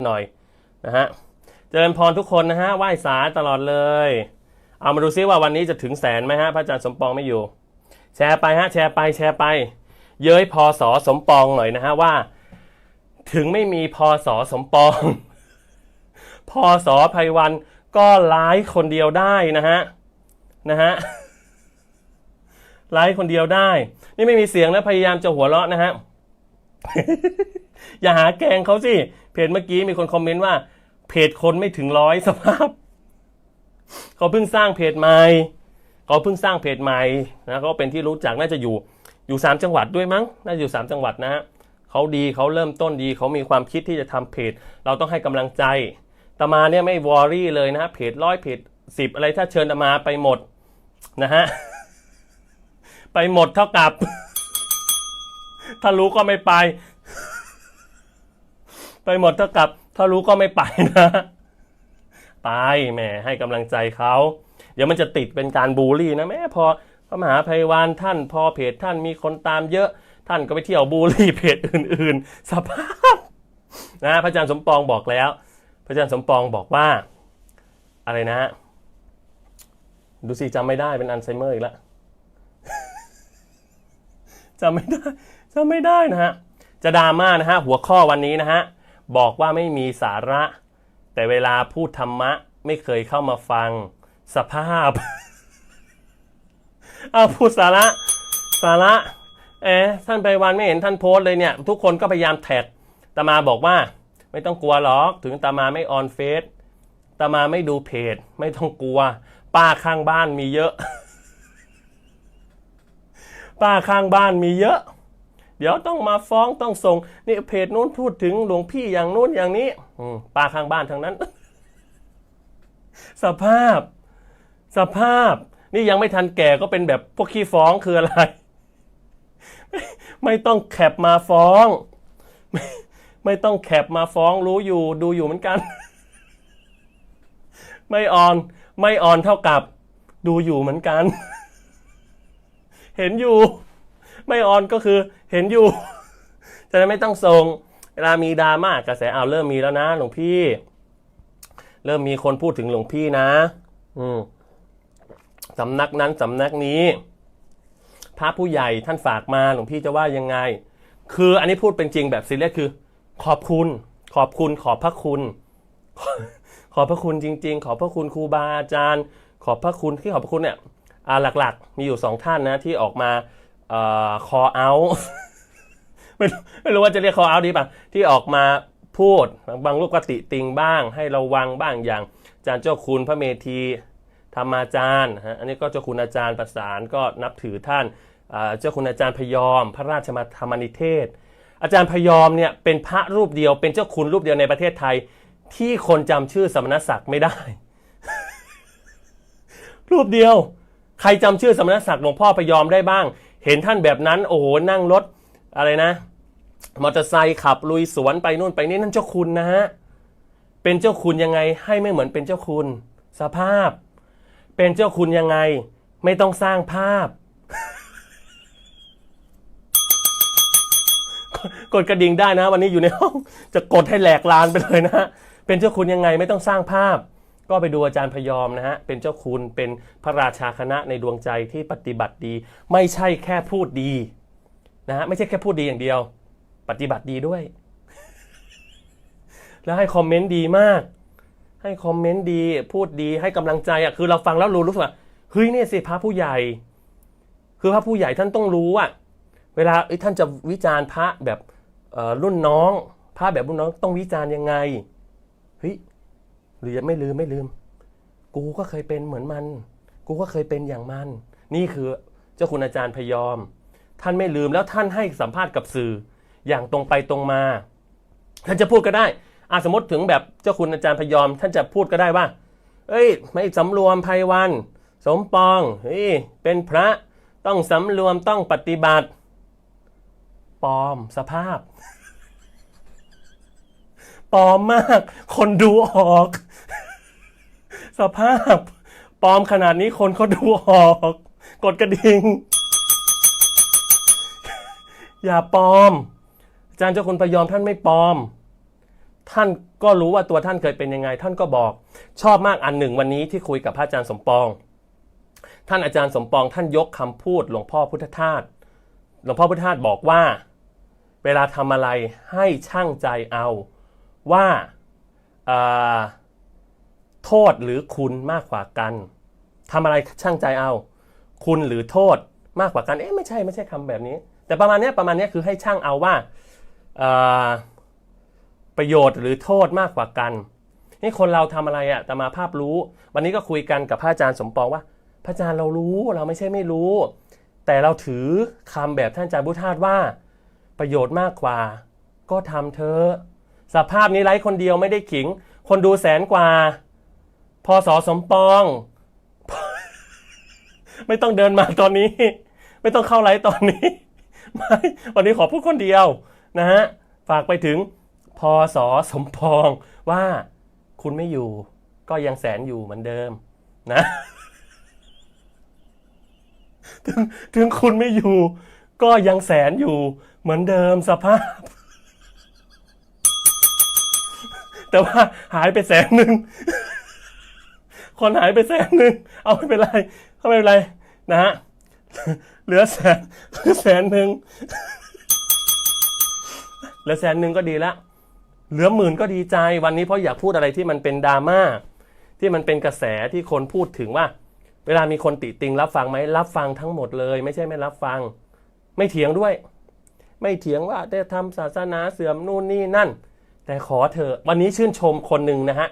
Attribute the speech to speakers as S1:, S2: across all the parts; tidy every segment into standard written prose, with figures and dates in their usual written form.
S1: หน่อยนะฮะเจริญพรทุกคนนะฮะไหว้สาตลอดเลยเอามาดูซิว่าวันนี้จะถึงแสนไหมฮะพระอาจารย์สมปองไม่อยู่แชร์ไปฮะแชร์ไปเย้ยพศสมปองหน่อยนะฮะว่าถึงไม่มีพศสมปองพศไพวันก็ไลฟ์คนเดียวได้นะฮะไลฟ์คนเดียวได้นี่ไม่มีเสียงนะพยายามจะหัวเราะนะฮะ อย่าหาแกงเขาสิเพจเมื่อกี้มีคนคอมเมนต์ว่าเพจคนไม่ถึง100สภาพเขาเพิ่งสร้างเพจใหม่นะเขาเป็นที่รู้จักน่าจะอยู่3จังหวัดด้วยมั้งน่าจะอยู่3จังหวัดนะฮะเขาดีเขาเริ่มต้นดีเขามีความคิดที่จะทำเพจเราต้องให้กำลังใจตมาเนี่ยไม่วอรี่เลยนะฮะเพจ100เพจ10อะไรถ้าเชิญตมาไปหมดนะฮะ ไปหมดเท่ากับ ถ้ารู้ก็ไม่ไป ไปหมดเท่ากับถ้ารู้ก็ไม่ไปนะไปแหมให้กำลังใจเขาเดี๋ยวมันจะติดเป็นการบูลลี่นะแม่พอพระมหาไพวันท่านพอเพจท่านมีคนตามเยอะท่านก็ไปเที่ยวบูลลี่เพจอื่นๆสภาพนะพระอาจารย์สมปองบอกแล้วพระอาจารย์สมปองบอกว่าอะไรนะดูสิจำไม่ได้เป็นอัลไซเมอร์อีกแล้ว จำไม่ได้นะฮะจะดราม่านะฮะหัวข้อวันนี้นะฮะบอกว่าไม่มีสาระแต่เวลาพูดธรรมะไม่เคยเข้ามาฟังสภาพ เอาพูดสาระท่านไพวันไม่เห็นท่านโพสเลยเนี่ยทุกคนก็พยายามแท็กตมาบอกว่าไม่ต้องกลัวหรอกถึงตมาไม่ออนเฟซตมาไม่ดูเพจไม่ต้องกลัวป้าข้างบ้านมีเยอะ ป้าข้างบ้านมีเยอะเดี๋ยวต้องมาฟ้องต้องส่งนี่เพจนู้นพูดถึงหลวงพี่อย่างนู้นอย่างนี้ป้าข้างบ้านทั้งนั้น สภาพนี่ยังไม่ทันแก่ก็เป็นแบบพวกขี้ฟ้องคืออะไร ไม่ต้องแคปมาฟ้อง ไม่ต้องแคปมาฟ้องรู้อยู่ดูอยู่เหมือนกัน ไม่ออนเท่ากับดูอยู่เหมือนกัน เห็นอยู่ไม่ออนก็คือเห็นอยู่ จะได้ไม่ต้องส่งเวลามีดราม่ากระแสเริ่มมีแล้วนะหลวงพี่เริ่มมีคนพูดถึงหลวงพี่นะสำนักนั้นสำนักนี้พระผู้ใหญ่ท่านฝากมาหลวงพี่จะว่ายังไงคืออันนี้พูดเป็นจริงแบบซีเรียสคือขอบพระคุณขอบพระคุณจริงๆขอบพระคุณครูบาอาจารย์ขอบพระคุณที่ขอบพระคุณเนี่ยหลักๆมีอยู่2ท่านนะที่ออกมาcall out ไม่รู้ว่าจะเรียก call out ดีป่ะที่ออกมาพูดบางรูปก็ติติงบ้างให้ระวังบ้างอย่างอาจารย์เจ้าคุณพระเมธีธรรมาจารย์อันนี้ก็เจ้าคุณอาจารย์ประสานก็นับถือท่านเจ้าคุณอาจารย์พยอมพระราชธรรมนิเทศอาจารย์พยอมเนี่ยเป็นพระรูปเดียวเป็นเจ้าคุณรูปเดียวในประเทศไทยที่คนจำชื่อสมณศักดิ์ไม่ได้ รูปเดียวใครจำชื่อสมณศักดิ์หลวงพ่อพยอมได้บ้างเห็นท่านแบบนั้นโอ้โหนั่งรถอะไรนะมอเตอร์ไซค์ขับลุยสวนไปนู่นไปนี่นั่นเจ้าคุณนะฮะเป็นเจ้าคุณยังไงให้ไม่เหมือนเป็นเจ้าคุณสภาพเป็นเจ้าคุณยังไงไม่ต้องสร้างภาพ กดกระดิ่งได้นะวันนี้อยู่ในห้องจะกดให้แหลกลานไปเลยนะเป็นเจ้าคุณยังไงไม่ต้องสร้างภาพก็ไปดูอาจารย์พยอมนะฮะเป็นเจ้าคุณเป็นพระราชาคณะในดวงใจที่ปฏิบัติดีไม่ใช่แค่พูดดีนะฮะไม่ใช่แค่พูดดีอย่างเดียวปฏิบัติดีด้วย แล้วให้คอมเมนต์ดีมากให้คอมเมนต์ดีพูดดีให้กำลังใจคือเราฟังแล้วรู้สึกว่าเฮ้ยเนี่ยสิพระผู้ใหญ่คือพระผู้ใหญ่ท่านต้องรู้อ่ะเวลาท่านจะวิจารณ์พระแบบรุ่นน้องพระแบบรุ่นน้องต้องวิจารณ์ยังไงเฮ้ยหรือไม่ลืมกูก็เคยเป็นเหมือนมันกูก็เคยเป็นอย่างมันนี่คือเจ้าคุณอาจารย์พยอมท่านไม่ลืมแล้วท่านให้สัมภาษณ์กับสื่ออย่างตรงไปตรงมาท่านจะพูดก็ได้สมมติถึงแบบเจ้าคุณอาจารย์พยอมท่านจะพูดก็ได้ว่าเอ้ยไม่สำรวมไพวันสมปองเฮ้ยเป็นพระต้องสำรวมต้องปฏิบัติปลอมสภาพปลอมมากคนดูออกสภาพปลอมขนาดนี้คนเขาดูออกกดกระดิ่งอย่าปลอมอาจารย์เจ้าคุณพยอมท่านไม่ปลอม ท่านก็รู้ว่าตัวท่านเคยเป็นยังไงท่านก็บอกชอบมากอันหนึ่งวันนี้ที่คุยกับพระอาจารย์สมปองท่านอาจารย์สมปองท่านยกคำพูดหลวงพ่อพุทธทาสหลวงพ่อพุทธทาสบอกว่าเวลาทำอะไรให้ชั่งใจเอาว่าโทษหรือคุณมากกว่ากันทำอะไรชั่งใจเอาคุณหรือโทษมากกว่ากันไม่ใช่คำแบบนี้แต่ประมาณนี้คือให้ชั่งเอาว่าประโยชน์หรือโทษมากกว่ากันนี่คนเราทำอะไรแต่มาภาพรู้วันนี้ก็คุยกันกับพระอาจารย์สมปองว่าพระอาจารย์เรารู้เราไม่ใช่ไม่รู้แต่เราถือคำแบบท่านอาจารย์พุทธทาสว่าประโยชน์มากกว่าก็ทำเถอะสภาพนี้ไลฟ์คนเดียวไม่ได้ขิงคนดู100,000 กว่าพศสมปอง ไม่ต้องเดินมาตอนนี้ไม่ต้องเข้าไลฟ์ตอนนี้ไม่วันนี้ขอพูดคนเดียวนะฮะฝากไปถึงพศสมปองว่าคุณไม่อยู่ก็ยัง100,000อยู่เหมือนเดิมนะถึงคุณไม่อยู่ก็ยัง100,000อยู่เหมือนเดิมสภาพแต่ว่าหายไป100,000คนหายไป100,000เอาไม่เป็นไรนะฮะเหลือ100,000เหลือ100,000ก็ดีละเหลือ10,000ก็ดีใจวันนี้เพราะอยากพูดอะไรที่มันเป็นดราม่าที่มันเป็นกระแสที่คนพูดถึงว่าเวลามีคนติติงรับฟังไหมรับฟังทั้งหมดเลยไม่ใช่ไม่รับฟังไม่เถียงด้วยไม่เถียงว่าได้ทำศาสนาเสื่อมนู่นนี่นั่นแต่ขอเถอะวันนี้ชื่นชมคนหนึ่งนะฮะ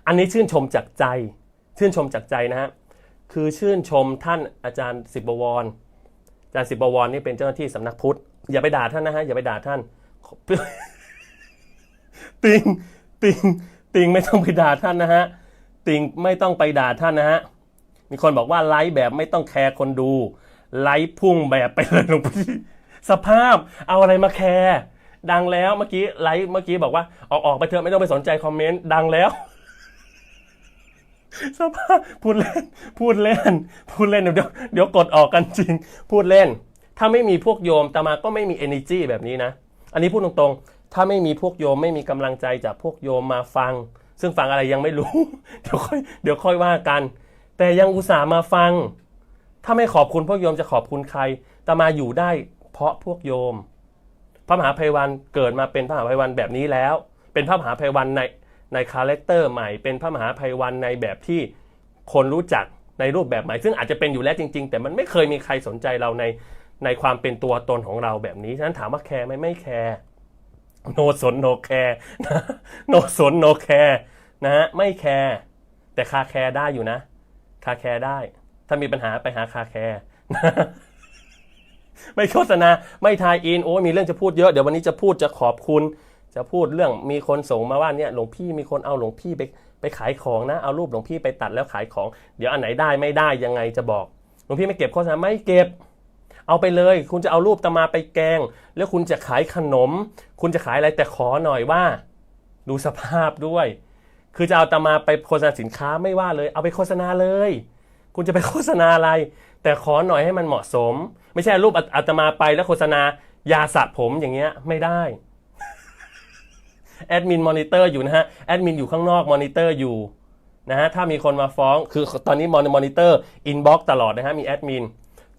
S1: อันนี้ชื่นชมจากใจนะฮะคือชื่นชมท่านอาจารย์สิบบวรอาจารย์สิบบวรนี่เป็นเจ้าหน้าที่สำนักพุทธอย่าไปด่าท่านนะฮะอย่าไปด่าท่านติงไม่ต้องไปด่าท่านนะฮะติงไม่ต้องไปด่าท่านนะฮะมีคนบอกว่าไลฟ์แบบไม่ต้องแคร์คนดูไลฟ์พุ่งแบบไปเลยหลวงพี่สภาพเอาอะไรมาแคร์ดังแล้วเมื่อกี้ไลฟ์เมื่อกี้บอกว่าออกไปเถอะไม่ต้องไปสนใจคอมเมนต์ดังแล้วสภาพพูดเล่นเดี๋ยวกดออกกันจริงพูดเล่นถ้าไม่มีพวกโยมตามาก็ไม่มี energy แบบนี้นะอันนี้พูดตรงๆถ้าไม่มีพวกโยมไม่มีกำลังใจจากพวกโยมมาฟังซึ่งฟังอะไรยังไม่รู้ เดี๋ยวค่อยว่ากันแต่ยังอุตส่าห์มาฟังถ้าไม่ขอบคุณพวกโยมจะขอบคุณใครตามาอยู่ได้เพราะพวกโยมพระมหาไพวันเกิดมาเป็นพระมหาไพวันแบบนี้แล้วเป็นพระมหาไพวันในคาแรคเตอร์ใหม่เป็นพระมหาไพวันในแบบที่คนรู้จักในรูปแบบใหม่ซึ่งอาจจะเป็นอยู่แล้วจริงๆแต่มันไม่เคยมีใครสนใจเราในความเป็นตัวตนของเราแบบนี้ฉะนั้นถามว่าแคร์ไหมไม่แคร์โนสนโนแคร์โนสนโนแคร์นะฮะไม่แคร์แต่คาแคร์ได้อยู่นะคาแคร์ได้ถ้ามีปัญหาไปหาคาแคร์ไม่โฆษณาไม่ทายอินโอ้มีเรื่องจะพูดเยอะเดี๋ยววันนี้จะพูดจะขอบคุณจะพูดเรื่องมีคนส่งมาว่าเนี่ยหลวงพี่มีคนเอาหลวงพี่ไปขายของนะเอารูปหลวงพี่ไปตัดแล้วขายของเดี๋ยวอันไหนได้ไม่ได้ยังไงจะบอกหลวงพี่ไม่เก็บโฆษณาไม่เก็บเอาไปเลยคุณจะเอารูปตมาไปแกงแล้วคุณจะขายขนมคุณจะขายอะไรแต่ขอหน่อยว่าดูสภาพด้วยคือจะเอาตมาไปโฆษณาสินค้าไม่ว่าเลยเอาไปโฆษณาเลยคุณจะไปโฆษณาอะไรแต่ขอหน่อยให้มันเหมาะสมไม่ใช่รูปอาตมาไปแล้วโฆษณายาสระผมอย่างเงี้ยไม่ได้แอดมินมอนิเตอร์อยู่นะฮะแอดมินอยู่ข้างนอกมอนิเตอร์อยู่นะฮะถ้ามีคนมาฟ้องคือตอนนี้มอนิเตอร์อินบ็อกซ์ตลอดนะฮะมีแอดมิน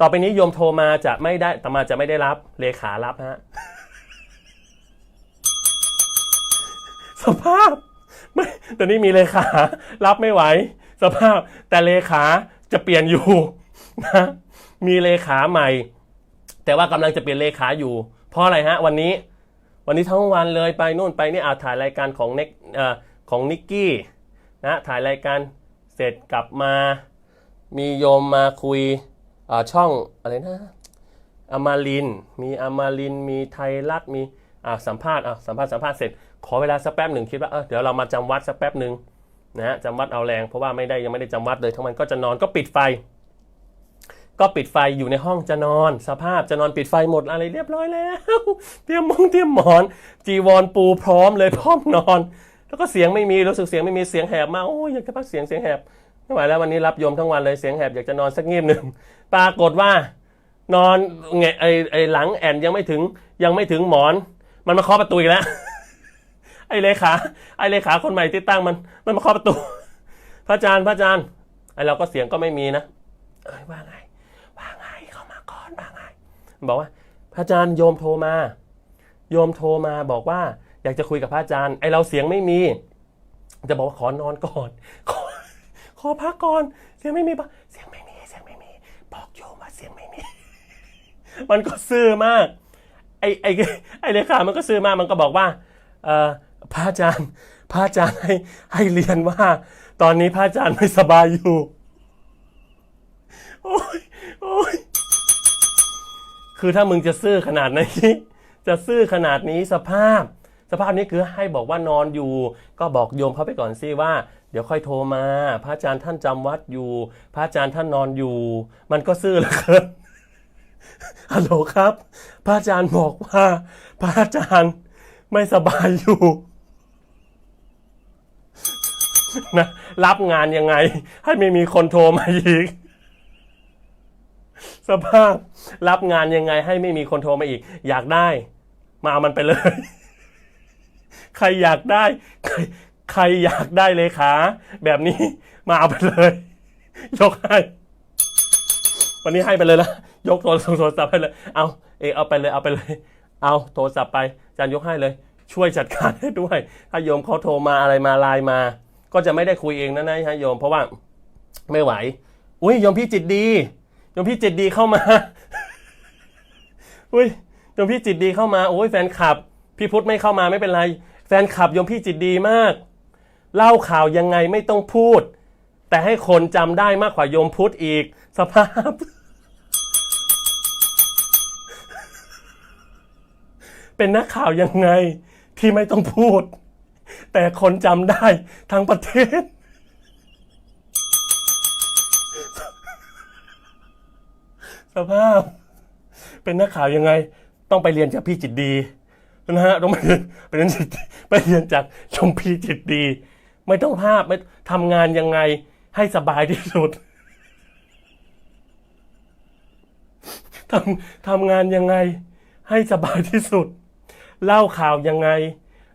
S1: ต่อไปนี้โยมโทรมาจะไม่ได้ตมาจะไม่ได้รับเลขารับฮะสภาพไม่ตอนนี้มีเลขารับไม่ไหวสภาพแต่เลขาจะเปลี่ยนอยู่นะมีเลขาใหม่แต่ว่ากำลังจะเปลี่ยนเลขาอยู่เพราะอะไรฮะวันนี้ทั้งวันเลยไปนู่นไปนี่ถ่ายรายการของนิกกี้นะถ่ายรายการเสร็จกลับมามีโยมมาคุยช่องอะไรนะอมรินทร์มีอมรินทร์มีไทยรัฐมีสัมภาษณ์เสร็จขอเวลาสักแป๊บหนึ่งคิดว่าเดี๋ยวเรามาจำวัดสักแป๊บหนึ่งนะฮะจำวัดเอาแรงเพราะว่ายังไม่ได้จำวัดเลยทั้งวันก็จะนอนก็ปิดไฟอยู่ในห้องจะนอนสภาพจะนอนปิดไฟหมดอะไรเรียบร้อยแล้วเตรียมหมอนจีวรปูพร้อมเลยพร้อมนอนแล้วก็เสียงไม่มีรู้สึกเสียงไม่มีเสียงแหบมาโอ้ยอยากจะพักเสียงแหบไม่ไหวแล้ววันนี้รับโยมทั้งวันเลยเสียงแหบอยากจะนอนสักงีบหนึ่งปรากฏว่านอนไงไอหลังแอนยังไม่ถึงหมอนมันมาเคาะประตูอีกแล้ว ไอ้เลขาคนใหม่ที่ตั้งมันมาเคาะประตู พระอาจารย์ไอ้เราก็เสียงก็ไม่มีนะว่าไงเข้ามาก่อนว่าไงบอกว่าพระอาจารย์โยมโทรมาบอกว่าอยากจะคุยกับพระอาจารย์ไอ้เราเสียงไม่มีจะบอกว่าขอนอนก่อนขอพักก่อนเสียงไม่มีบอกโยมว่าเสียงไม่มี มันก็ซื่อมากไอ้เลขามันก็ซื่อมากมันก็บอกว่าพระอาจารย์ให้เรียนว่าตอนนี้พระอาจารย์ไม่สบายอยู่โอ้ยคือถ้ามึงจะซื่อขนาดนี้สภาพนี้คือให้บอกว่านอนอยู่ก็บอกโยมเขาไปก่อนสิว่าเดี๋ยวค่อยโทรมาพระอาจารย์ท่านจำวัดอยู่พระอาจารย์ท่านนอนอยู่มันก็ซื่อเหลือเกินฮัลโหลครับพระอาจารย์บอกว่าพระอาจารย์ไม่สบายอยู่นะรับงานยังไงให้ไม่มีคนโทรมาอีกสภาพรับงานยังไงให้ไม่มีคนโทรมาอีกอยากได้มาเอามันไปเลยใครอยากได้เลขาแบบนี้มาเอาไปเลยยกให้วันนี้ให้ไปเลยละยกโทรศัพท์ให้เลยเอาไปเลยเอาโทรศัพท์ไปอาจารย์ยกให้เลยช่วยจัดการให้ด้วยถ้าโยมเขาโทรมาอะไรมาไลน์มาก็จะไม่ได้คุยเองนะโยมเพราะว่าไม่ไหวอุ้ยโยมพี่จิตดีเข้ามาอุ้ยโยมพี่จิตดีเข้ามาโอ้ยแฟนคลับพี่พุทธไม่เข้ามาไม่เป็นไรแฟนคลับโยมพี่จิตดีมากเล่าข่าวยังไงไม่ต้องพูดแต่ให้คนจำได้มากกว่าโยมพุทธอีกสภาพเป็นนักข่าวยังไงที่ไม่ต้องพูดแต่คนจำได้ทั้งประเทศสภาพเป็นนักข่าวยังไงต้องไปเรียนจากพี่จิตดีนะฮะต้องไปเรียนจากชมพี่จิตดีไม่ต้องภาพไม่ทำงานยังไงให้สบายที่สุดทำงานยังไงให้สบายที่สุดเล่าข่าวยังไง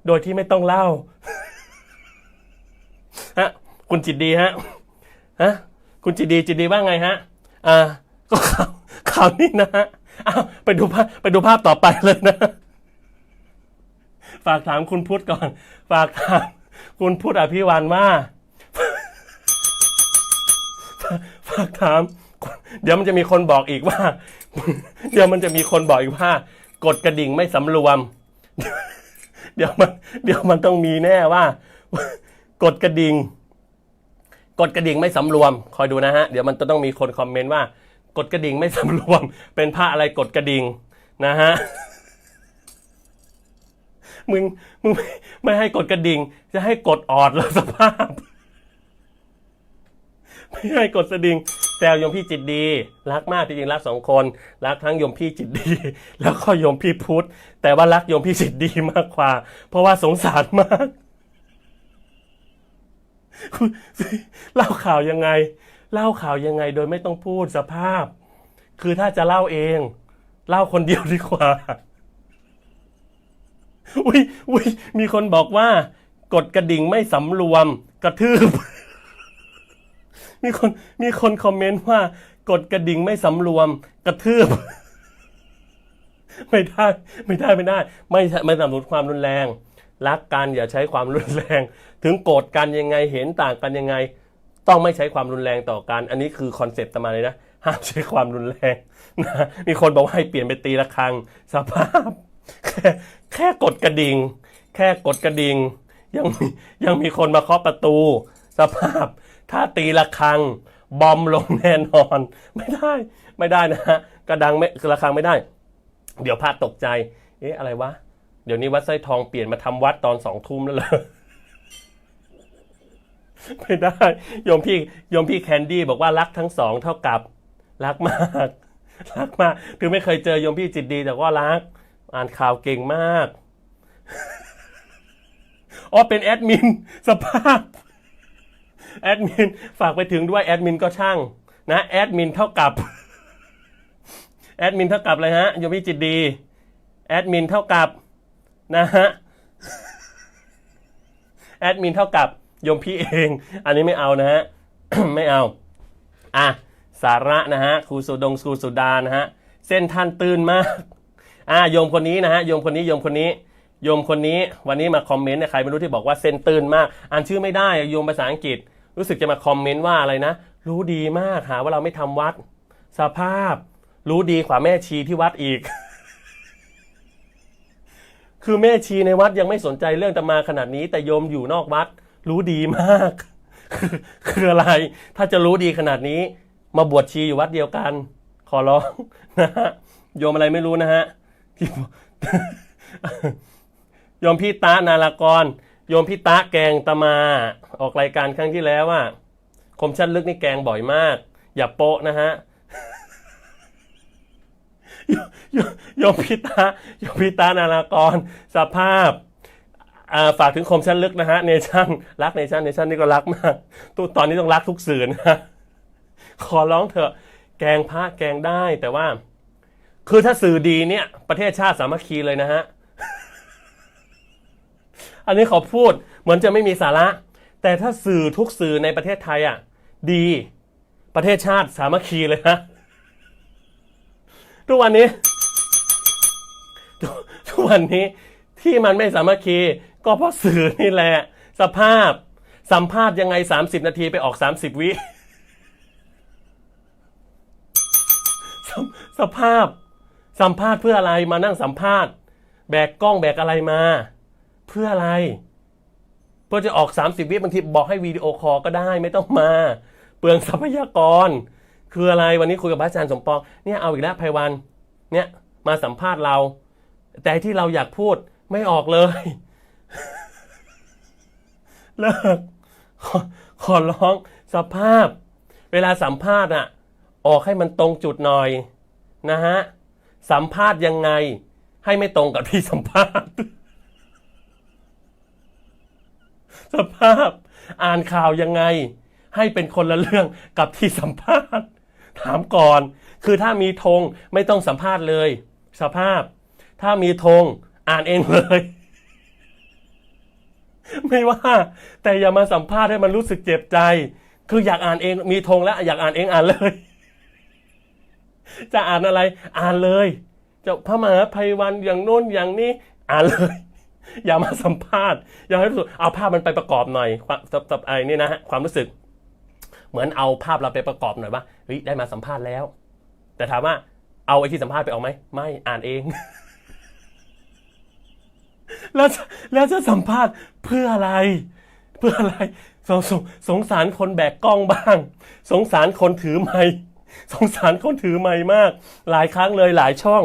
S1: โดยที่ไม่ต้องเล่าฮะคุณจิตดีฮะคุณจิตดีว่าไงฮะก็ข่าวนี้นะฮะไปดูภาพต่อไปเลยนะฝากถามคุณพุทธก่อนฝากถามคุณพุทธอภิวันว่าฝากถามเดี๋ยวมันจะมีคนบอกอีกว่ากดกระดิ่งไม่สำรวมเดี๋ยวมันต้องมีแน่ว่ากดกระดิ่งไม่สำรวมคอยดูนะฮะเดี๋ยวมันต้องมีคนคอมเมนต์ว่ากดกระดิ่งไม่สำรวมเป็นพระอะไรกดกระดิ่งนะฮะมึงไม่ให้กดกระดิ่งจะให้กดออดแล้วสภาพไม่ให้กดกระดิ่งแซวโยมพี่จิตดีรักมากจริงๆรัก2คนรักทั้งโยมพี่จิตดีแล้วก็โยมพี่พุทธแต่ว่ารักโยมพี่จิตดีมากกว่าเพราะว่าสงสารมากเล่าข่าวยังไงโดยไม่ต้องพูดสภาพคือถ้าจะเล่าเองเล่าคนเดียวดีกว่าอุ้ยมีคนบอกว่ากดกระดิ่งไม่สำรวมกระทืบมีคนคอมเมนต์ว่ากดกระดิ่งไม่สำรวมกระทืบไม่ได้ไม่สนับสนุนความรุนแรงรักกันอย่าใช้ความรุนแรงถึงโกรธกันยังไงเห็นต่างกันยังไงต้องไม่ใช้ความรุนแรงต่อกันอันนี้คือคอนเซ็ปต์ตามมาเลยนะห้ามใช้ความรุนแรงนะมีคนบอกว่าให้เปลี่ยนไปตีระฆังสภาพแค่กดกระดิ่งยังมีคนมาเคาะประตูสภาพถ้าตีระฆังบอมลงแน่นอนไม่ได้นะฮะกระดังไม่ระฆังไม่ได้เดี๋ยวพระตกใจอะไรวะเดี๋ยวนี้วัดไส้ทองเปลี่ยนมาทำวัดตอน20 ทุ่มแล้วเหรอไม่ได้โยมพี่แคนดี้บอกว่ารักทั้งสองเท่ากับรักมากถึงไม่เคยเจอโยมพี่จิตดีแต่ว่ารักอ่านข่าวเก่งมากเป็นแอดมินสภาพแอดมินฝากไปถึงด้วยแอดมินก็ช่างนะแอดมินเท่ากับอะไรฮะโยมพี่จิตดีแอดมินเท่ากับนะฮะ แอดมินเท่ากับโยมพี่เองอันนี้ไม่เอานะฮะ ไม่เอาสาระนะฮะครูสุดานะฮะเส้นท่านตื่นมากโยมคนนี้นะฮะโยมคนนี้วันนี้มาคอมเมนต์ใครไม่รู้ที่บอกว่าเส้นตื่นมากอ่านชื่อไม่ได้โยมภาษาอังกฤษรู้สึกจะมาคอมเมนต์ว่าอะไรนะรู้ดีมากหาว่าเราไม่ทำวัดสภาพรู้ดีกว่าแม่ชีที่วัดอีก คือแม่ชีในวัดยังไม่สนใจเรื่องอาตมาขนาดนี้แต่โยมอยู่นอกวัดรู้ดีมาก คืออะไรถ้าจะรู้ดีขนาดนี้มาบวชชีอยู่วัดเดียวกันขอร้องนะฮะโยมอะไรไม่รู้นะฮะที่ โยมพี่ตะนารากรโยมพี่ตะแกงตมาออกรายการครั้งที่แล้วว่าคมชัดลึกนี่แกงบ่อยมากอย่าโปะนะฮะ โยมพี่ตานารากรสภาพฝากถึงคมชัดลึกนะฮะเนชั่นรักเนชั่นนี่ก็รักมากตอนนี้ต้องรักทุกสื่อนะขอร้องเถอะแกงพระแกงได้แต่ว่าคือถ้าสื่อดีเนี่ยประเทศชาติสามัคคีเลยนะฮะ อันนี้ขอพูดเหมือนจะไม่มีสาระแต่ถ้าสื่อทุกสื่อในประเทศไทยดีประเทศชาติสามัคคีเลยฮะทุกวันนี้ที่มันไม่สามัคคีก็เพราะสื่อนี่แหละสภาพสัมภาษณ์ยังไง30นาทีไปออก30วิสภาพสัมภาษณ์เพื่ออะไรมานั่งสัมภาษณ์แบกกล้องแบกอะไรมาเพื่ออะไรเพื่อจะออก30วิบางทีบอกให้วิดีโอคอลก็ได้ไม่ต้องมาเปลืองทรัพยากรคืออะไรวันนี้คุยกับอาจารย์สมปองเนี่ยเอาอีกแล้วไพวันเนี่ยมาสัมภาษณ์เราแต่ที่เราอยากพูดไม่ออกเลยเลิกขอร้องสภาพเวลาสัมภาษณ์ออกให้มันตรงจุดหน่อยนะฮะสัมภาษณ์ยังไงให้ไม่ตรงกับที่สัมภาษณ์สภาพอ่านข่าวยังไงให้เป็นคนละเรื่องกับที่สัมภาษณ์ถามก่อนคือถ้ามีธงไม่ต้องสัมภาษณ์เลยสภาพถ้ามีธงอ่านเองเลยไม่ว่าแต่อย่ามาสัมภาษณ์ให้มันรู้สึกเจ็บใจคืออยากอ่านเองมีธงแล้วอยากอ่านเองอ่านเลยจะอ่านอะไรอ่านเลยจะพระมหาไพวันอย่างโน้นอย่างนี้อ่านเลยอย่ามาสัมภาษณ์อย่าให้รู้สึกเอาภาพมันไปประกอบหน่อยไอ้นี่นะฮะความรู้สึกเหมือนเอาภาพเราไปประกอบหน่อยว่าเฮ้ยได้มาสัมภาษณ์แล้วแต่ถามว่าเอาไอ้ที่สัมภาษณ์ไปออกไหมไม่อ่านเอง แล้วจะสัมภาษณ์เพื่ออะไรสงสารคนแบกกล้องบ้างสงสารคนถือไมค์สงสารคนถือไมค์มากหลายครั้งเลยหลายช่อง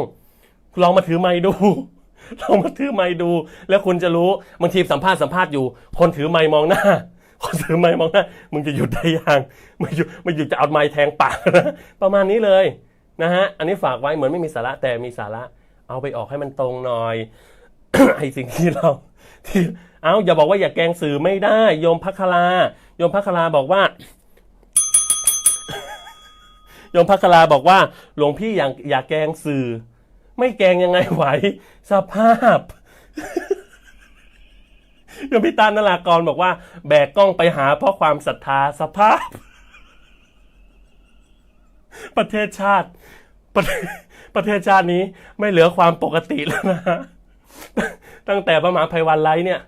S1: ลองมาถือไมค์ดูแล้วคุณจะรู้บางทีสัมภาษณ์อยู่คนถือไมค์มองหน้ามึงจะหยุดได้ยังไม่หยุดจะเอาไมค์แทงปากนะประมาณนี้เลยนะฮะอันนี้ฝากไว้เหมือนไม่มีสาระแต่มีสาระเอาไปออกให้มันตรงหน่อย ไอ้สิ่งที่อย่าบอกว่าอย่าแกล้งสื่อไม่ได้โยมภัคลาบอกว่า โยมภัคลาบอกว่าหลวงพี่อย่าแกล้งสื่อไม่แกล้งยังไงไหวสภาพ โยมพี่ตานารากรบอกว่าแบกกล้องไปหาเพราะความศรัทธาสภาพ ประเทศชาตินี้ไม่เหลือความปกติแล้วนะฮะตั้งแต่พระมหาไพวันไลฟ์เนี่ย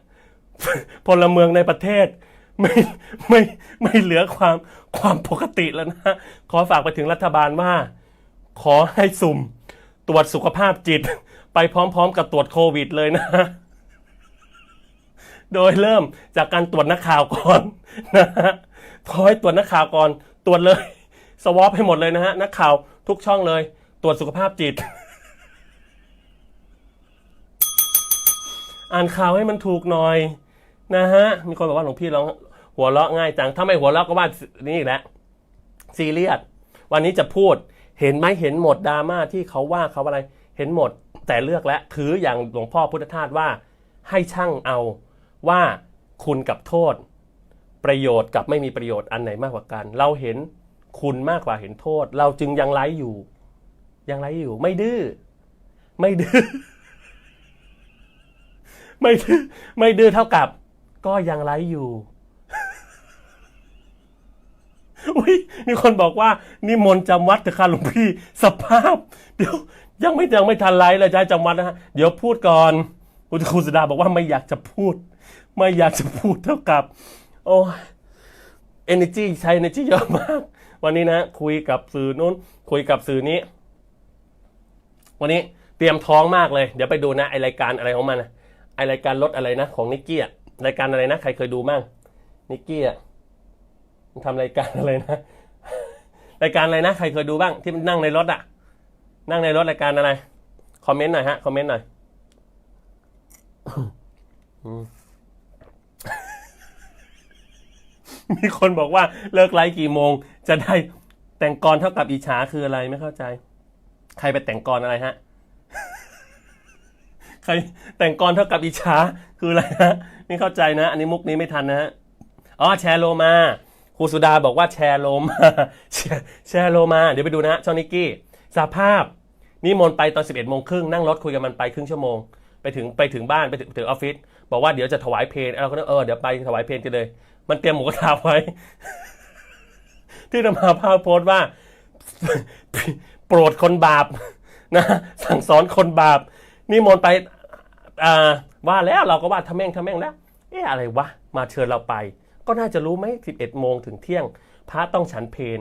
S1: พลเมืองในประเทศไม่เหลือความปกติแล้วนะขอฝากไปถึงรัฐบาลว่าขอให้สุ่มตรวจสุขภาพจิตไปพร้อมๆกับตรวจโควิดเลยนะโดยเริ่มจากการตรวจนักข่าวก่อนนะฮะขอให้ตรวจนักข่าวก่อนตรวจเลยสวอปให้หมดเลยนะฮะนักข่าวทุกช่องเลยตรวจสุขภาพจิตอ่านข่าวให้มันถูกหน่อยนะฮะมีคนบอกว่าหลวงพี่ร้องหัวเราะง่ายจังถ้าไม่หัวเราะก็ว่านี่อีกแล้วซีเรียสวันนี้จะพูดเห็นไหมเห็นหมดดราม่าที่เขาว่าเขาอะไรเห็นหมดแต่เลือกแล้วถืออย่างหลวงพ่อพุทธทาสว่าให้ชั่งเอาว่าคุณกับโทษประโยชน์กับไม่มีประโยชน์อันไหนมากกว่ากันเราเห็นคุณมากกว่าเห็นโทษเราจึงยังไลฟ์อยู่ไม่ดื้อไม่ดื้อเท่ากับ ก็ยังไลฟ์อยู่ อุ้ยมีคนบอกว่านิมนต์จำวัดเถอะค่ะหลวงพี่สภาพเดี๋ยวยังไม่ทันไลฟ์เลยจะให้จำวัดนะฮะเดี๋ยวพูดก่อนครูสุดาบอกว่าไม่อยากจะพูดเท่ากับโอ้energy ใช้ energy เยอะมากวันนี้นะคุยกับสื่อนู้นคุยกับสื่อนี้วันนี้เตรียมท้องมากเลยเดี๋ยวไปดูนะไอรายการอะไรของมันนะไอรายการรถอะไรนะของนิกกี้อะรายการอะไรนะใครเคยดูมั่งนิกกี้อะมันทำรายการอะไรนะรายการอะไรนะใครเคยดูบ้างที่มันนั่งในรถอะนั่งในรถรายการอะไรคอมเมนต์หน่อยฮะคอมเมนต์หน่อยมีคนบอกว่าเลิกไลฟ์กี่โมงจะได้แต่งกรเท่ากับอิจฉาคืออะไรไม่เข้าใจใครไปแต่งกรอะไรฮะใครแต่งกรเท่ากับอิจฉาคืออะไรฮะไม่เข้าใจนะอันนี้มุกนี้ไม่ทันนะฮะอ๋อแชร์โลมาครูสุดาบอกว่าแชร์โลมาแชร์โลมาเดี๋ยวไปดูนะช่องนิกกี้สภาพนิมนต์ไปตอน 11:30 นนั่งรถคุยกับมันไปครึ่งชั่วโมงไปถึงบ้านไปถึงออฟฟิศบอกว่าเดี๋ยวจะถวายเพลงเราก็เดี๋ยวไปถวายเพลงกันเลยมันเตรียมหมูกระทะไว้ ที่นำมาภาพโพสต์ว่า โปรดคนบาปนะสั่งสอนคนบาปนิมนต์ไปว่าแล้วเราก็ว่าทำแม่งแล้วอะไรวะมาเชิญเราไปก็น่าจะรู้ไหม11 โมงถึงเที่ยงพระต้องฉันเพล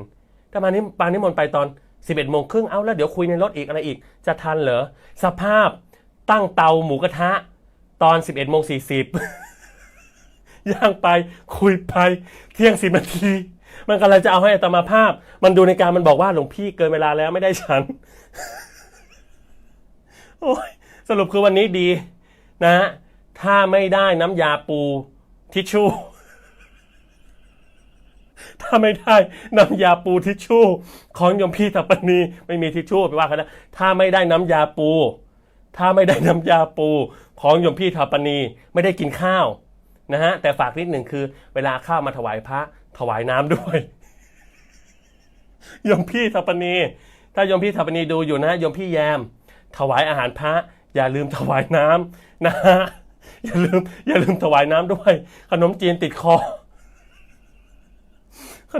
S1: ถ้ามานี้ปานิมนต์ไปตอน11:30 เอาแล้วเดี๋ยวคุยในรถอีกอะไรอีกจะทันเหรอสภาพตั้งเตาหมูกระทะตอน 11:40 ย่างไปคุยไปเที่ยง10 นาทีมันกำลังจะเอาให้อาตมาภาพมันดูในการมันบอกว่าหลวงพี่เกินเวลาแล้วไม่ได้ฉัน โอ้ยสรุปคือวันนี้ดีนะถ้าไม่ได้น้ำยาปูทิชชู่ ถ้าไม่ได้น้ำยาปูทิชชู่ของโยมพี่ถัปปณีไม่มีทิชชู่ไปว่าเขานะถ้าไม่ได้น้ำยาปูของโยมพี่ถัปปณีไม่ได้กินข้าวนะฮะแต่ฝากนิดหนึ่งคือเวลาข้าวมาถวายพระถวายน้ำด้วยโยมพี่ถัปปณีถ้าโยมพี่ถัปปณีดูอยู่นะโยมพี่แยมถวายอาหารพระอย่าลืมถวายน้ำนะฮะอย่าลืมถวายน้ำด้วยขนมจีนติดคอข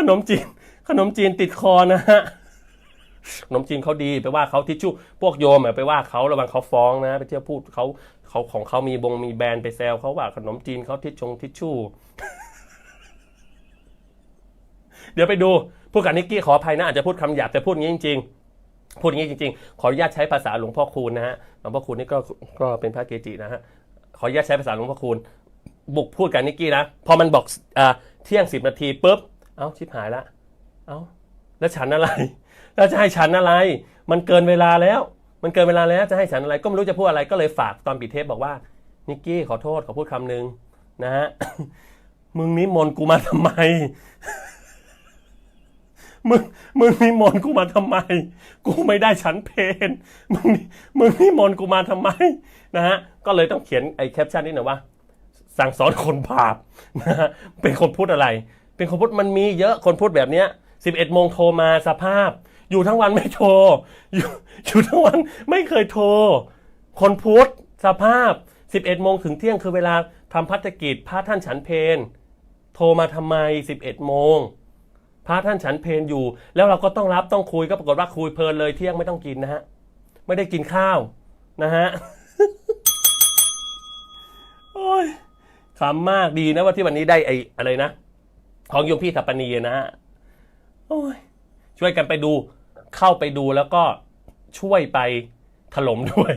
S1: นมจีนติดคอนะฮะขนมจีนเขาดีไปว่าเขาทิชชู่พวกโยมไปว่าเขาระวังเขาฟ้องนะไปเที่ยวพูดเขาของเขามีแบรนด์ไปแซวเขาว่าขนมจีนเขาทิชชู่ เดี๋ยวไปดูพูดกับนิกกี้ขออภัยนะอาจจะพูดคำหยาบแต่พูดอย่างนี้จริงๆขออนุญาตใช้ภาษาหลวงพ่อคูณนะฮะหลวงพ่อคูณนี่ก็เป็นพระเกจินะฮะขออนุญาตใช้ภาษาหลวงพ่อคูณบุกพูดกับนิกกี้นะพอมันบอกเที่ยง10 นาทีปุ๊บเอ้าชิบหายละเอ้าแล้วฉันอะไรแล้วจะให้ฉันอะไรมันเกินเวลาแล้วจะให้ฉันอะไรก็ไม่รู้จะพูดอะไรก็เลยฝากตอนปิดเทปบอกว่านิกกี้ขอโทษขอพูดคำนึงนะฮะ มึงนิมนต์กูมาทำไม มึงนิมนต์กูมาทำไมกูไม่ได้ฉันเพลมึงนิมนต์กูมาทำไมนะฮะก็เลยต้องเขียนไอ้แคปชั่นนี้หน่อยว่าสั่งสอนคนบาปนะฮะเป็นคนพูดอะไรเป็นคนพูดมันมีเยอะคนพูดแบบเนี้ย11 โมงโทรมาสภาพอยู่ทั้งวันไม่โทรอยู่ทั้งวันไม่เคยโทรคนพูดสภาพ11 โมงถึงเที่ยงคือเวลาทำภัตกิจพระท่านฉันเพลโทรมาทำไม11 โมงพระท่านฉันเพลอยู่แล้วเราก็ต้องรับต้องคุยก็ปรากฏว่าคุยเพลินเลยเที่ยงไม่ต้องกินนะฮะไม่ได้กินข้าวนะฮะ โอ้ยขำมากดีนะว่าที่วันนี้ได้ไอ้อะไรนะของโยมพี่ถัปปณีนะฮะโอ้ยช่วยกันไปดูเข้าไปดูแล้วก็ช่วยไปถล่มด้วย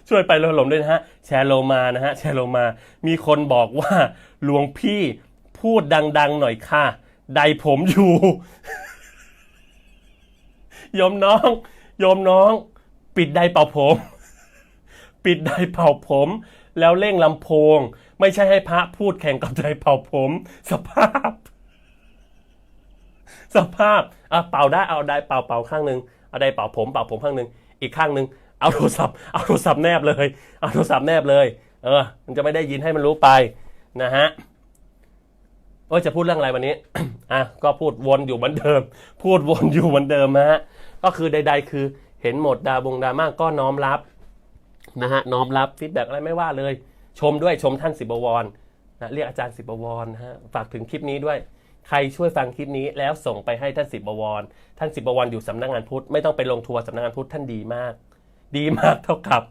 S1: ช่วยไปถล่มด้วยนะฮะแชร์โลมานะฮะแชร์โลมามีคนบอกว่าหลวงพี่พูดดังๆหน่อยค่ะใดผมอยู่ โยมน้องปิดใดเป่าผมปิดใดเป่าผมแล้วเร่งลำโพงไม่ใช่ให้พระพูดแข่งกับใดเป่าผมสภาพเป่าได้เอาใดเป่าข้างนึงเอาใดเป่าผมข้างนึงอีกข้างนึงเอาโทรศัพท์แนบเลยมันจะไม่ได้ยินให้มันรู้ไปนะฮะจะพูดเรื่องอะไรวันนี้ ก็พูดวนอยู่เหมือนเดิมฮะก็คือใดๆคือเห็นหมดดราม่าก็น้อมรับนะฮะน้อมรับฟีดแบ็กอะไรไม่ว่าเลย ชมด้วยชมท่านศิบวรนะเรียกอาจารย์ศิบวรนะฮะฝากถึงคลิปนี้ด้วยใครช่วยฟังคลิปนี้แล้วส่งไปให้ท่านศิบวรท่านศิบวรอยู่สำนักงานพุทธไม่ต้องไปลงทัวร์สำนักงานพุทธท่านดีมากดีมากเท่ากับ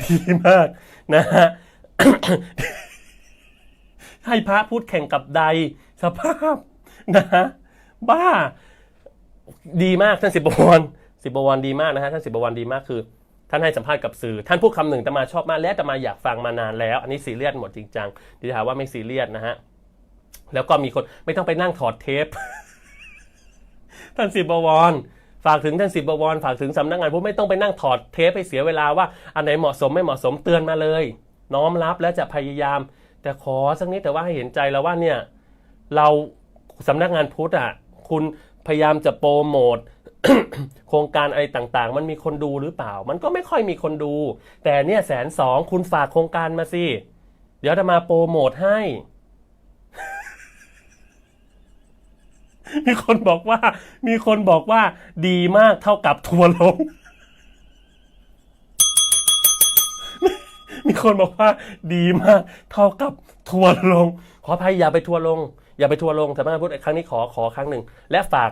S1: ดีมากนะฮะ ให้พระพูดแข่งกับใดสภาพนะฮะบ้าดีมากท่านศิบวรดีมากนะฮะท่านศิบวรดีมากคือท่านให้สัมภาษณ์กับสื่อท่านพูดคำหนึ่งอาตมาชอบมากและอาตมาอยากฟังมานานแล้วอันนี้ซีเรียสหมดจริงจังดีถามว่าไม่ซีเรียสนะฮะแล้วก็มีคนไม่ต้องไปนั่งถอดเทป ท่านศิบวรฝากถึงท่านศิบวรฝากถึงสำนักงานพุทธไม่ต้องไปนั่งถอดเทปให้เสียเวลาว่าอันไหนเหมาะสมไม่เหมาะสมเตือนมาเลยน้อมรับและจะพยายามแต่ขอสักนิดแต่ว่าให้เห็นใจแล้วว่าเนี่ยเราสำนักงานพุทธอ่ะคุณพยายามจะโปรโมท โครงการอะไรต่างๆมันมีคนดูหรือเปล่ามันก็ไม่ค่อยมีคนดูแต่เนี่ย120,000คุณฝากโครงการมาสิเดี๋ยวจะมาโปรโมทให้ มีคนบอกว่าดีมากเท่ากับทัวร์ลง มีคนบอกว่าดีมากเท่ากับทัวร์ลงขออภัยอย่าไปทัวร์ลงสำนักงานพุทธครั้งนี้ขอครั้งหนึ่งและฝาก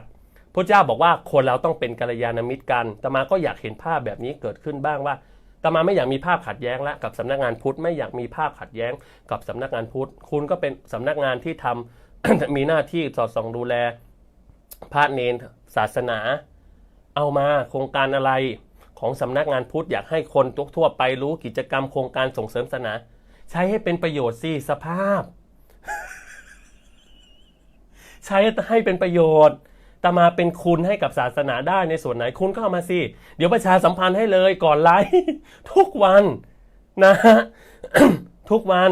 S1: พระเจ้าบอกว่าคนเราต้องเป็นกัลยาณมิตรกันอาตมาก็อยากเห็นภาพแบบนี้เกิดขึ้นบ้างว่าอาตมาไม่อยากมีภาพขัดแย้งละกับสำนักงานพุทธไม่อยากมีภาพขัดแย้งกับสำนักงานพุทธคุณก็เป็นสำนักงานที่ทำ มีหน้าที่สอดส่องดูแลพระเนรศาสนาเอามาโครงการอะไรของสำนักงานพุทธอยากให้คนทั่วไปรู้กิจกรรมโครงการส่งเสริมศาสนาใช้ให้เป็นประโยชน์สิสภาพ ใช้ให้เป็นประโยชน์แต่มาเป็นคุณให้กับศาสนาได้ในส่วนไหนคุณก็เอามาสิเดี๋ยวประชาสัมพันธ์ให้เลยก่อนไลฟ์ ทุกวันนะฮะ ทุกวัน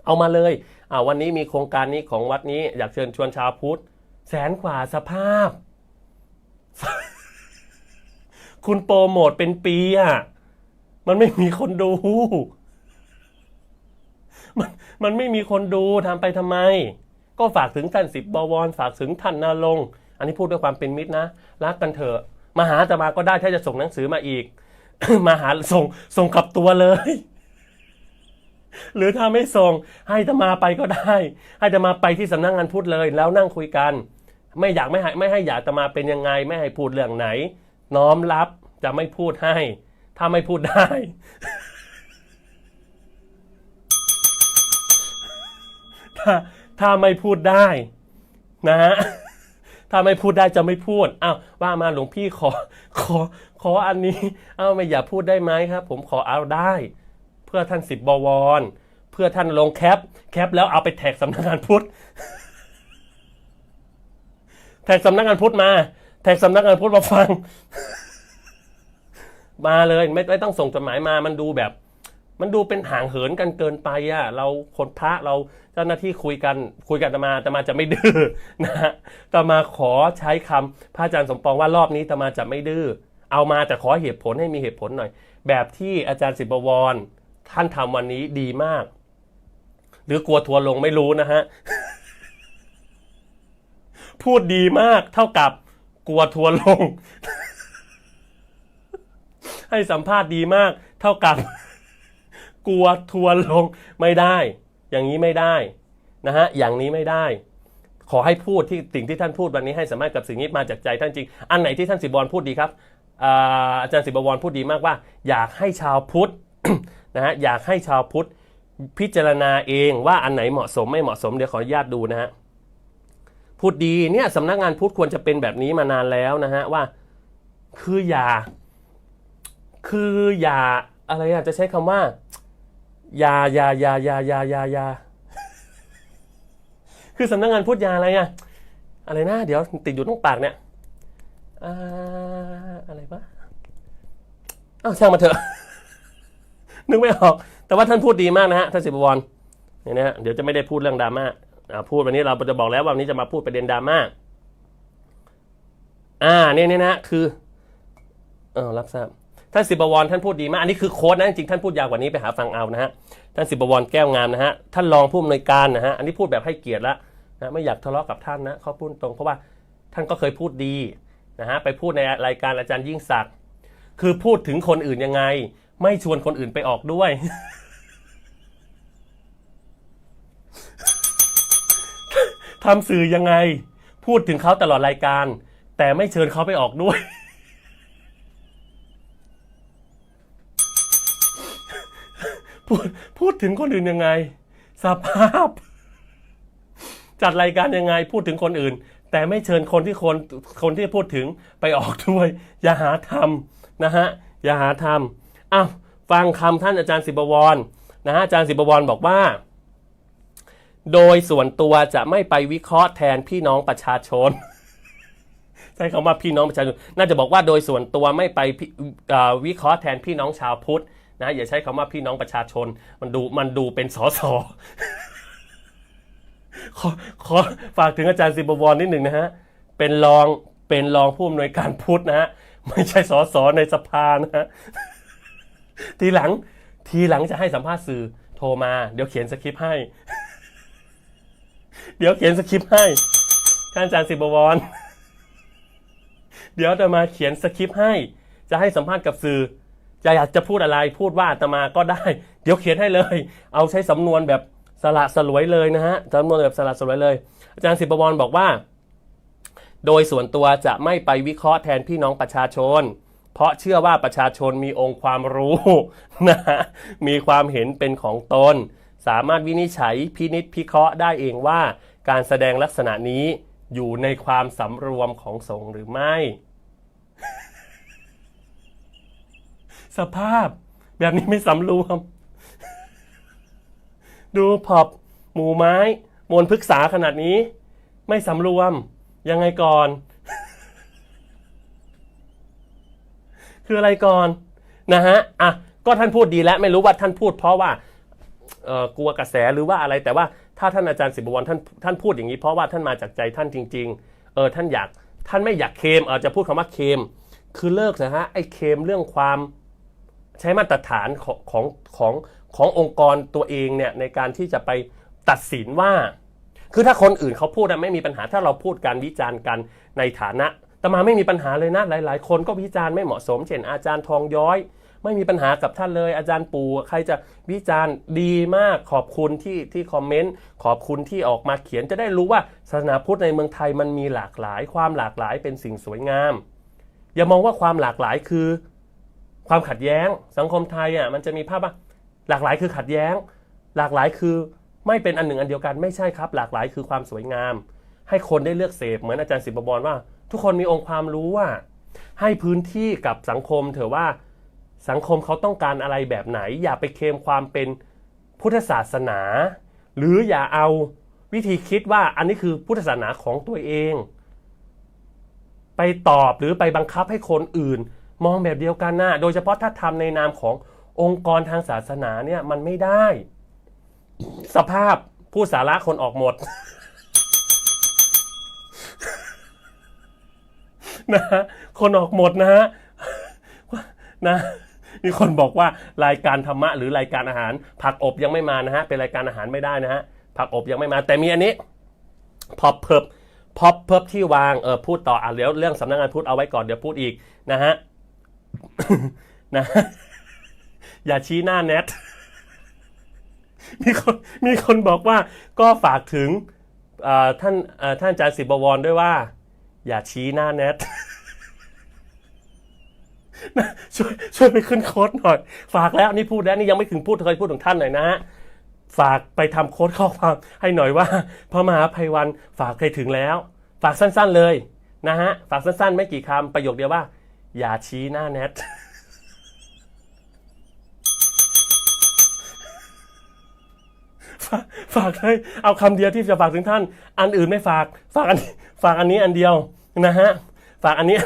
S1: เอามาเลยวันนี้มีโครงการนี้ของวัดนี้อยากเชิญชวนชาวพุทธ100,000 กว่าสภาพ คุณโปรโมทเป็นปีมันไม่มีคนดู มันไม่มีคนดูทำไปทำไมก็ฝากถึงท่านศิบวรฝากถึงท่านนรงค์อันนี้พูดด้วยความเป็นมิตรนะรักกันเถอะมาหาอาตมาก็ได้ถ้าจะส่งหนังสือมาอีก มาหาส่งกลับตัวเลย หรือถ้าไม่ส่งให้อาตมาไปก็ได้ให้อาตมาไปที่สำนักงานพุทธเลยแล้วนั่งคุยกันไม่ให้อยากอาตมาเป็นยังไงไม่ให้พูดเรื่องไหนน้อมรับจะไม่พูดให้ถ้าไม่พูดได้ ถ้าไม่พูดได้นะฮะถ้าไม่พูดได้จะไม่พูดว่ามาหลวงพี่ขออันนี้ไม่อย่าพูดได้ไหมครับผมขอเอาได้เพื่อท่านศิบวรเพื่อท่านลงแคปแล้วเอาไปแท็กสำนักงานพุทธ แท็กสำนักงานพุทธมาแท็กสำนักงานพุทธมาฟัง มาเลยไม่ต้องส่งจดหมายมามันดูเป็นห่างเหินกันเกินไปเราคนพระเราเจ้าหน้าที่คุยกันอาตมาจะไม่ดื้อนะฮะอาตมาขอใช้คำพระอาจารย์สมปองว่ารอบนี้อาตมาจะไม่ดื้อเอามาแต่ขอเหตุผลให้มีเหตุผลหน่อยแบบที่อาจารย์ศิบวรท่านทำวันนี้ดีมากหรือกลัวทัวร์ลงไม่รู้นะฮะ พูดดีมากเท่ากับกลัวทัวร์ลง ให้สัมภาษณ์ดีมากเท่ากับกลัวทัวร์ลงไม่ได้อย่างนี้ไม่ได้นะฮะอย่างนี้ไม่ได้ขอให้พูดที่สิ่งที่ท่านพูดวันนี้ให้สัมภาษณ์กับสิ่งนี้มาจากใจท่านจริงอันไหนที่ท่านศิบวรพูดดีครับอาจารย์ศิบวรพูดดีมากว่าอยากให้ชาวพุทธ นะฮะอยากให้ชาวพุทธพิจารณาเองว่าอันไหนเหมาะสมไม่เหมาะสมเดี๋ยวขออนุญาตดูนะฮะพูดดีเนี่ยสำนักงานพุทธควรจะเป็นแบบนี้มานานแล้วนะฮะว่าคืออย่าอะไรจะใช้คำว่าอย่าคือสำนักงานพุทธยาอะไรนะเดี๋ยวติดอยู่ตรงปากเนี่ยอะไรวะช่างมาเถอะ นึกไม่ออกแต่ว่าท่านพูดดีมากนะฮะท่านศิบวรเนี่ยนะเดี๋ยวจะไม่ได้พูดเรื่องดราม่าพูดวันนี้เราจะบอกแล้วว่าวันนี้จะมาพูดประเด็นดราม่าเนี่ยนะคือรับทราบท่านศิบวรท่านพูดดีมากอันนี้คือโค้ดนะจริงๆท่านพูดยาวกว่านี้ไปหาฟังเอานะฮะท่านศิบวรแก้วงามนะฮะท่านรองผู้อำนวยการนะฮะอันนี้พูดแบบให้เกียรติแล้วนะไม่อยากทะเลาะกับท่านนะเขาพูดตรงเพราะว่าท่านก็เคยพูดดีนะฮะไปพูดในรายการอาจารย์ยิ่งศักดิ์คือพูดถึงคนอื่นยังไงไม่ชวนคนอื่นไปออกด้วย ทำสื่อยังไงพูดถึงเขาตลอดรายการแต่ไม่เชิญเขาไปออกด้วยพูดถึงคนอื่นยังไงสภาพจัดรายการยังไงพูดถึงคนอื่นแต่ไม่เชิญคนที่พูดถึงไปออกด้วยอย่าหาทำนะฮะอย่าหาทำอ้าวฟังคำท่านอาจารย์ศิบวรนะฮะอาจารย์ศิบวรบอกว่าโดยส่วนตัวจะไม่ไปวิเคราะห์แทนพี่น้องประชาชนใช้คำว่าพี่น้องประชาชนน่าจะบอกว่าโดยส่วนตัวไม่ไปวิเคราะห์แทนพี่น้องชาวพุทธนะอย่าใช้คำว่าพี่น้องประชาชนมันดูเป็นสสขอฝากถึงอาจารย์ศิบวรนิดหนึ่งนะฮะเป็นรองผู้อำนวยการพุทธนะฮะไม่ใช่สสในสภานะฮะทีหลังจะให้สัมภาษณ์สื่อโทรมาเดี๋ยวเขียนสคริปต์ให้ท่านอาจารย์ศิบวรเดี๋ยวจะมาเขียนสคริปต์ให้จะให้สัมภาษณ์กับสื่อจะอยากจะพูดอะไรพูดว่าอาตมาก็ได้เดี๋ยวเขียนให้เลยเอาใช้สำนวนแบบสละสลวยเลยนะฮะสำนวนแบบสละสลวยเลยอาจารย์ศิบวรบอกว่าโดยส่วนตัวจะไม่ไปวิเคราะห์แทนพี่น้องประชาชนเพราะเชื่อว่าประชาชนมีองค์ความรู้นะฮะมีความเห็นเป็นของตนสามารถวินิจฉัยพินิจพิเคราะห์ได้เองว่าการแสดงลักษณะนี้อยู่ในความสำรวมของสงฆ์หรือไม่สภาพแบบนี้ไม่สำรวมดูพอบหมู่ไม้มวลพฤกษาขนาดนี้ไม่สำรวมยังไงก่อนคืออะไรก่อนนะฮะอ่ะก็ท่านพูดดีแล้วไม่รู้ว่าท่านพูดเพราะว่ากลัวกระแสหรือว่าอะไรแต่ว่าถ้าท่านอาจารย์ศิบวรท่านพูดอย่างนี้เพราะว่าท่านมาจากใจท่านจริงๆท่านไม่อยากเคมจะพูดคำว่าเคมคือเลิกนะฮะไอ้เคมเรื่องความใช้มาตรฐานขององค์กรตัวเองเนี่ยในการที่จะไปตัดสินว่าคือถ้าคนอื่นเขาพูดไม่มีปัญหาถ้าเราพูดการวิจารณ์กันในฐานะแต่มาไม่มีปัญหาเลยนะหลายๆคนก็วิจารณ์ไม่เหมาะสมเช่นอาจารย์ทองย้อยไม่มีปัญหากับท่านเลยอาจารย์ปู่ใครจะวิจารณ์ดีมากขอบคุณที่คอมเมนต์ขอบคุณที่ออกมาเขียนจะได้รู้ว่าศาสนาพุทธในเมืองไทยมันมีหลากหลายความหลากหลายเป็นสิ่งสวยงามอย่ามองว่าความหลากหลายคือความขัดแย้งสังคมไทยมันจะมีภาพว่าหลากหลายคือขัดแย้งหลากหลายคือไม่เป็นอันหนึ่งอันเดียวกันไม่ใช่ครับหลากหลายคือความสวยงามให้คนได้เลือกเสพเหมือนอาจารย์ศิบวรว่าทุกคนมีองค์ความรู้ว่าให้พื้นที่กับสังคมเถอะว่าสังคมเขาต้องการอะไรแบบไหนอย่าไปเคลมความเป็นพุทธศาสนาหรืออย่าเอาวิธีคิดว่าอันนี้คือพุทธศาสนาของตัวเองไปตอบหรือไปบังคับให้คนอื่นมองแบบเดียวกันนะโดยเฉพาะถ้าทำในนามขององค์กรทางศาสนาเนี่ยมันไม่ได้สภาพผู้สาระคนออกหมดนะคนออกหมดนะมีคนบอกว่ารายการธรรมะหรือรายการอาหารผักอบยังไม่มานะฮะเป็นรายการอาหารไม่ได้นะฮะผักอบยังไม่มาแต่มีอันนี้พอเพิบที่วางพูดต่อเดี๋ยวเรื่องสำนักงานพุทธเอาไว้ก่อนเดี๋ยวพูดอีกนะฮะนะอย่าชี้หน้าแนทมีคนบอกว่าก็ฝากถึงท่านอาจารย์ศิบวรด้วยว่าอย่าชี้หน้าแนทช่วยไปขึ้นโค้ดหน่อยฝากแล้วนี่พูดแล้วนี่ยังไม่ถึงเคยพูดถึงท่านหน่อยนะฮะฝากไปทำโค้ดข้อความให้หน่อยว่าพระมหาภัยวันฝากใครถึงแล้วฝากสั้นๆเลยนะฮะฝากสั้นๆไม่กี่คำประโยคเดียวว่าอย่าชี้หน้าแนทฝากเลยเอาคำเดียวที่จะฝากถึงท่านอันอื่นไม่ฝากอันนี้อันเดียวนะฮะฝากอันนี้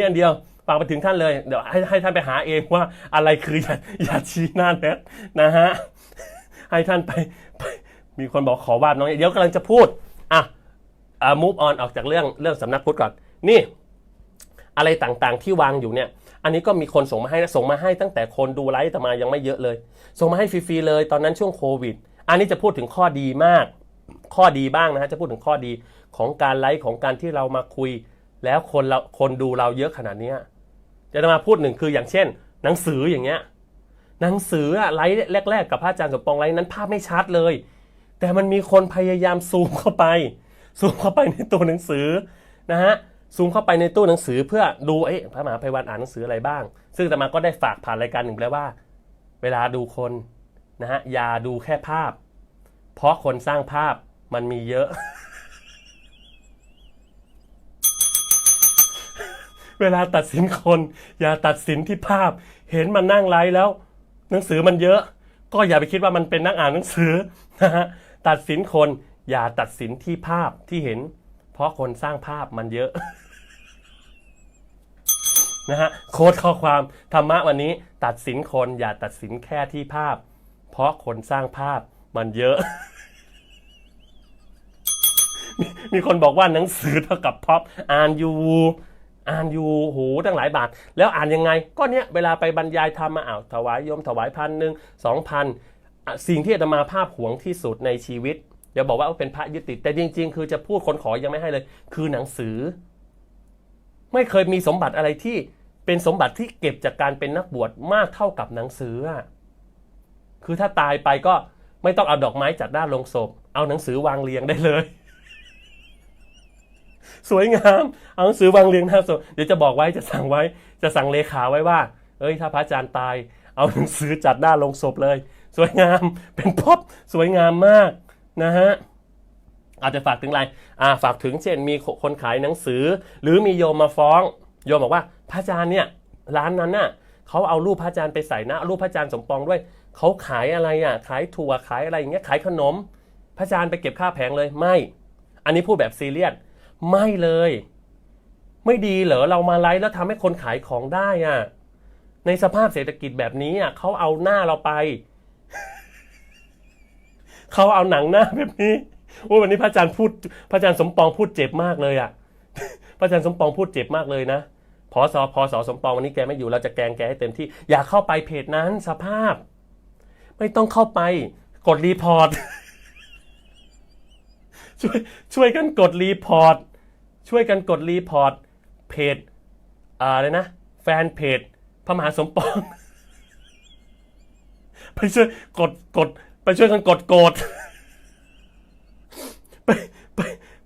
S1: อันเดียวฝากไปถึงท่านเลยเดี๋ยวให้ท่านไปหาเองว่าอะไรคืออย่าชี้หน้าแนทนะฮะให้ท่านไปมีคนบอกขอวาดน้องเดี๋ยวกำลังจะพูดmove on ออกจากเรื่องสำนักพุทธก่อนนี่อะไรต่างๆที่วางอยู่เนี่ยอันนี้ก็มีคนส่งมาให้ตั้งแต่คนดูไลฟ์แต่มายังไม่เยอะเลยส่งมาให้ฟรีๆเลยตอนนั้นช่วงโควิดอันนี้จะพูดถึงข้อดีมากข้อดีบ้างนะฮะจะพูดถึงข้อดีของการไลฟ์ของการที่เรามาคุยแล้วคนดูเราเยอะขนาดนี้จะมาพูดหนึ่งคืออย่างเช่นหนังสืออย่างเงี้ยหนังสือไลฟ์แรกๆกับพระอาจารย์สมปองไลฟ์นั้นภาพไม่ชัดเลย แต่มันมีคนพยายามซูมเข้าไปในตัวหนังสือนะฮะซูมเข้าไปในตู้หนังสือเพื่อดูพระมหาไพวันอ่านหนังสืออะไรบ้างซึ่งอาตมาก็ได้ฝากผ่านรายการหนึ่งแล้วว่าเวลาดูคนนะฮะอย่าดูแค่ภาพเพราะคนสร้างภาพมันมีเยอะ เวลาตัดสินคนอย่าตัดสินที่ภาพเห็นมันนั่งไลฟ์แล้วหนังสือมันเยอะก็อย่าไปคิดว่ามันเป็นนักอ่านหนังสือนะฮะตัดสินคนอย่าตัดสินที่ภาพที่เห็นเพราะคนสร้างภาพมันเยอะ นะฮะโค้ดข้อความธรรมะวันนี้ตัดสินคนอย่าตัดสินแค่ที่ภาพเพราะคนสร้างภาพมันเยอะ มีคนบอกว่าหนังสือเท่ากับพ็อปอ่านอยู่โหตั้งหลายบาทแล้วอ่านยังไงก็เนี้ยเวลาไปบรรยายธรรมมาถวายโยมถวาย1,000 2,000สิ่งที่อาตมาภาพหวงที่สุดในชีวิตอย่าบอกว่าเป็นพระยึดติดแต่จริงๆคือจะพูดคนขอยังไม่ให้เลยคือหนังสือไม่เคยมีสมบัติอะไรที่เป็นสมบัติที่เก็บจากการเป็นนักบวชมากเท่ากับหนังสือคือถ้าตายไปก็ไม่ต้องเอาดอกไม้จัดหน้าโลงศพเอาหนังสือวางเรียงได้เลยสวยงามเอาหนังสือวางเรียงหน้าศพเดี๋ยวจะบอกไว้จะสั่งเลขาไว้ว่าถ้าพระอาจารย์ตายเอาหนังสือจัดหน้าโลงศพเลยสวยงามเป็นพ็อปสวยงามมากนะฮะอาจจะฝากถึงอะไรฝากถึงเช่นมีคนขายหนังสือหรือมีโยมมาฟ้องโยมบอกว่าพระอาจารย์เนี่ยร้านนั้นน่ะเขาเอารูปพระอาจารย์ไปใส่นะรูปพระอาจารย์สมปองด้วยเขาขายอะไรขายถั่วขายอะไรอย่างเงี้ยขายขนมพระอาจารย์ไปเก็บค่าแผงเลยไม่อันนี้พูดแบบซีเรียสไม่เลยไม่ดีเหรอเรามาไลฟ์แล้วทำให้คนขายของได้ในสภาพเศรษฐกิจแบบนี้เขาเอาหน้าเราไป เขาเอาหนังหน้าแบบนี้วันนี้พระอาจารย์สมปองพูดเจ็บมากเลยพระอาจารย์สมปองพูดเจ็บมากเลยนะพศสมปองวันนี้แกไม่อยู่เราจะแกล้งแกให้เต็มที่อย่าเข้าไปเพจนั้นสภาพไม่ต้องเข้าไปกดรีพอร์ต ช่วยกันกดรีพอร์ตเพจอะไรนะแฟนเพจพระมหาสมปอง ไปช่วยกดไปช่วยกันกด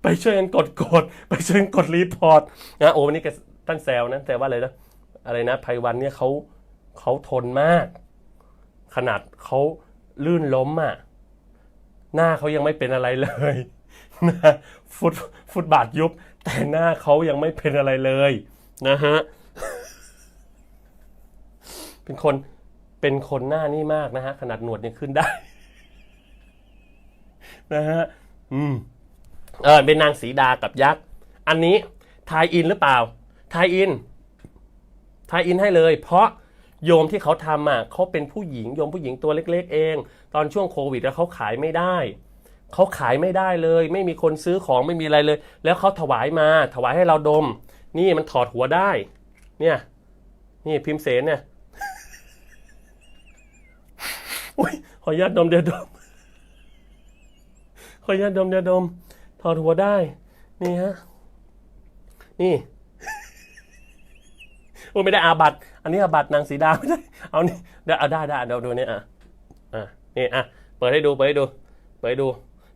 S1: ไปช่วยกันกดไปช่วยกันกดรีพอร์ตนะวันนี้ท่านแซวนะแต่ว่าอะไรนะไพวันเนี่ยเขาทนมากขนาดเขาลื่นล้มหน้าเขายังไม่เป็นอะไรเลยนะฟุตบาทยุบแต่หน้าเขายังไม่เป็นอะไรเลยนะฮะ เป็นคนหน้านี่มากนะฮะขนาดหนวดยังขึ้นได้ นะฮะเป็นนางสีดากับยักษ์อันนี้ทายอินหรือเปล่าทายอินให้เลยเพราะโยมที่เขาทำเขาเป็นผู้หญิงโยมผู้หญิงตัวเล็กๆเองตอนช่วงโควิดแล้วเขาขายไม่ได้เลยไม่มีคนซื้อของไม่มีอะไรเลยแล้วเขาถวายให้เราดมนี่มันถอดหัวได้เนี่ยนี่พิมพ์เสนเนี่ย ขออนุญาตดมเดี๋ยวดมขออนุญาตดมเดี๋ยวดมถอดหัวได้นี่ฮะนี่ไม่ได้อาบัติอันนี้อาบัตินางสีดาไม่ได้เอานี่ได้เดี๋ยวดูเนี่ยนี่เปิดให้ดู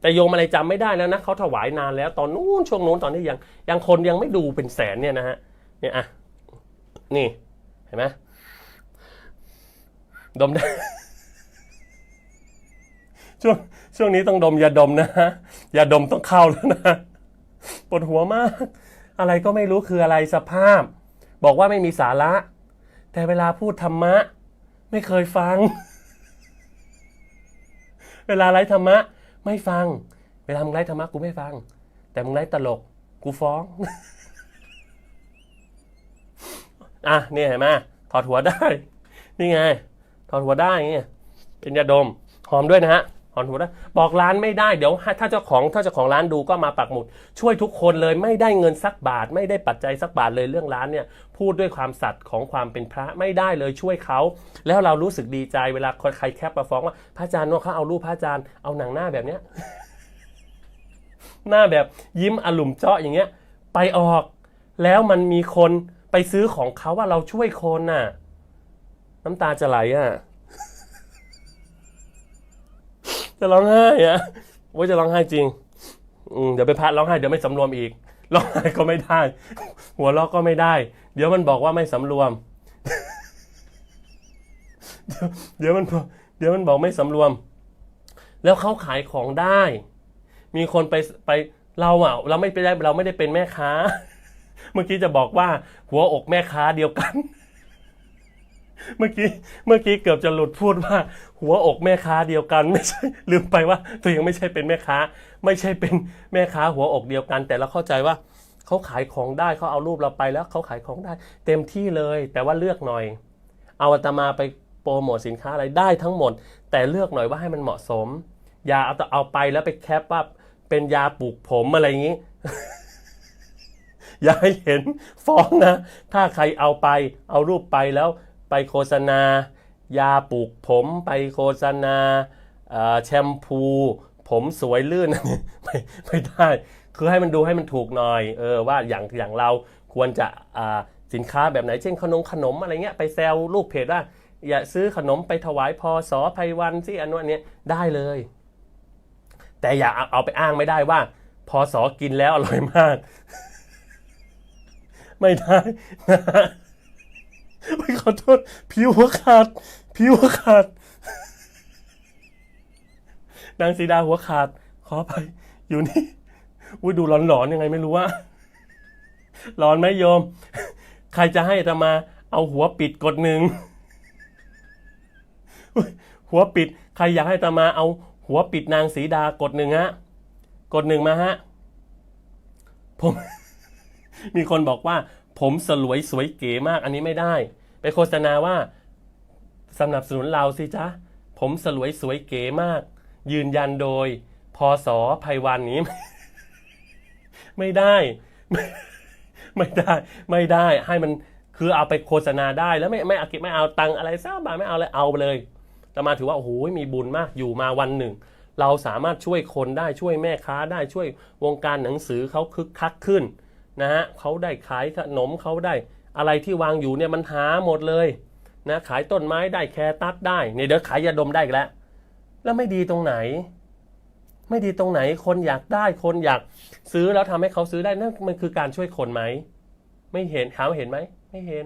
S1: แต่โยมอะไรจำไม่ได้แล้วนะเขาถวายนานแล้วตอนนู้นช่วงนู้นตอนที่ยังคนยังไม่ดูเป็นแสนเนี่ยนะฮะเนี่ยนี่เห็นไหมดมได้ ช่วงนี้ต้องดมยาดมนะฮะยาดมต้องเข้าแล้วนะปวดหัวมากอะไรก็ไม่รู้คืออะไรสภาพบอกว่าไม่มีสาระแต่เวลาพูดธรรมะไม่เคยฟัง เวลาไลฟ์ธรรมะไม่ฟังเวลามึงไลฟ์ธรรมะกูไม่ฟังแต่มึงไลฟ์ตลกกูฟ้องเนี่ยเห็นไหมถอดหัวได้นี่ไงถอดหัวได้เนี่ยเป็นยาดมหอมด้วยนะฮะหอมหัวได้บอกร้านไม่ได้เดี๋ยวถ้าเจ้าของร้านดูก็มาปักหมุดช่วยทุกคนเลยไม่ได้เงินสักบาทไม่ได้ปัจจัยสักบาทเลยเรื่องร้านเนี่ยพูดด้วยความสัตย์ของความเป็นพระไม่ได้เลยช่วยเขาแล้วเรารู้สึกดีใจเวลาใครแคปมาฟ้องว่าพระอาจารย์ว่าเขาเอารูปพระอาจารย์เอาหนังหน้าแบบเนี้ย หน้าแบบยิ้มอลุ่มเจาะอย่างเงี้ยไปออกแล้วมันมีคนไปซื้อของเขาว่าเราช่วยคนน้ำตาจะไหลจะร้องไห้ ว่าจะร้องไห้จริงเดี๋ยวไปพระร้องไห้เดี๋ยวไม่สำรวมอีกร้องไห้ก็ไม่ได้หัวเราะก็ไม่ได้เดี๋ยวมันบอกว่าไม่สำรวมเดี๋ยวมันบอกไม่สำรวมแล้วเขาขายของได้มีคนไปเราเราไม่ได้เป็นแม่ค้าเมื่อกี้จะบอกว่าหัวอกแม่ค้าเดียวกันเมื่อกี้เกือบจะหลุดพูดว่าหัวอกแม่ค้าเดียวกันไม่ใช่ลืมไปว่าตัวเองไม่ใช่เป็นแม่ค้าไม่ใช่เป็นแม่ค้าหัวอกเดียวกันแต่เราเข้าใจว่าเขาขายของได้เขาเอารูปเราไปแล้วเขาขายของได้เต็มที่เลยแต่ว่าเลือกหน่อยเอาอาตมาไปโปรโมทสินค้าอะไรได้ทั้งหมดแต่เลือกหน่อยว่าให้มันเหมาะสมอย่าเอาไปแล้วไปแคปว่าเป็นยาปลูกผมอะไรอย่างนี้ อย่าให้เห็นฟ้องนะถ้าใครเอารูปไปแล้วไปโฆษณายาปลูกผมไปโฆษณาแชมพูผมสวยลื่น ไม่ได้คือให้มันดูให้มันถูกหน่อยว่าอย่างเราควรจะสินค้าแบบไหนเช่นขนมอะไรเงี้ยไปแซวลูกเพจว่าอย่าซื้อขนมไปถวายพศไพวันสิอันนู้นอันนี้ได้เลยแต่อย่าเอาไปอ้างไม่ได้ว่าพศกินแล้วอร่อยมากไม่ได้นะขอโทษผิวหัวขาดนางสีดาหัวขาดขอไปอยู่นี่ดูหลอนๆยังไงไม่รู้ว่าร้อนไหมโยมใครจะให้อาตมาเอาหัวปิดกดหนึ่งหัวปิดใครอยากให้อาตมาเอาหัวปิดนางสีดากดหนึ่งฮะกดหนึ่งมาฮะผมมีคนบอกว่าผมสวยเก๋มากอันนี้ไม่ได้ไปโฆษณาว่าสนับสนุนเราสิจ๊ะผมสวยเก๋มากยืนยันโดยพศไพวันนี้ ไม่ได้ให้มันคือเอาไปโฆษณาได้แล้วไม่เอาตังอะไรสักบาทไม่เอาเลยเอาไปเลยแต่มาถือว่าโอ้โหมีบุญมากอยู่มาวันหนึ่งเราสามารถช่วยคนได้ช่วยแม่ค้าได้ช่วยวงการหนังสือเขาคึกคักขึ้นนะฮะเขาได้ขายขนมเขาได้อะไรที่วางอยู่เนี่ยมันหาหมดเลยนะขายต้นไม้ได้แคตัสได้เนี่ยเดี๋ยวขายยาดมได้อีกแล้วไม่ดีตรงไหนคนอยากได้คนอยากซื้อแล้วทำให้เขาซื้อได้นั่นมันคือการช่วยคนไหมไม่เห็นถามเห็นไหมไม่เห็น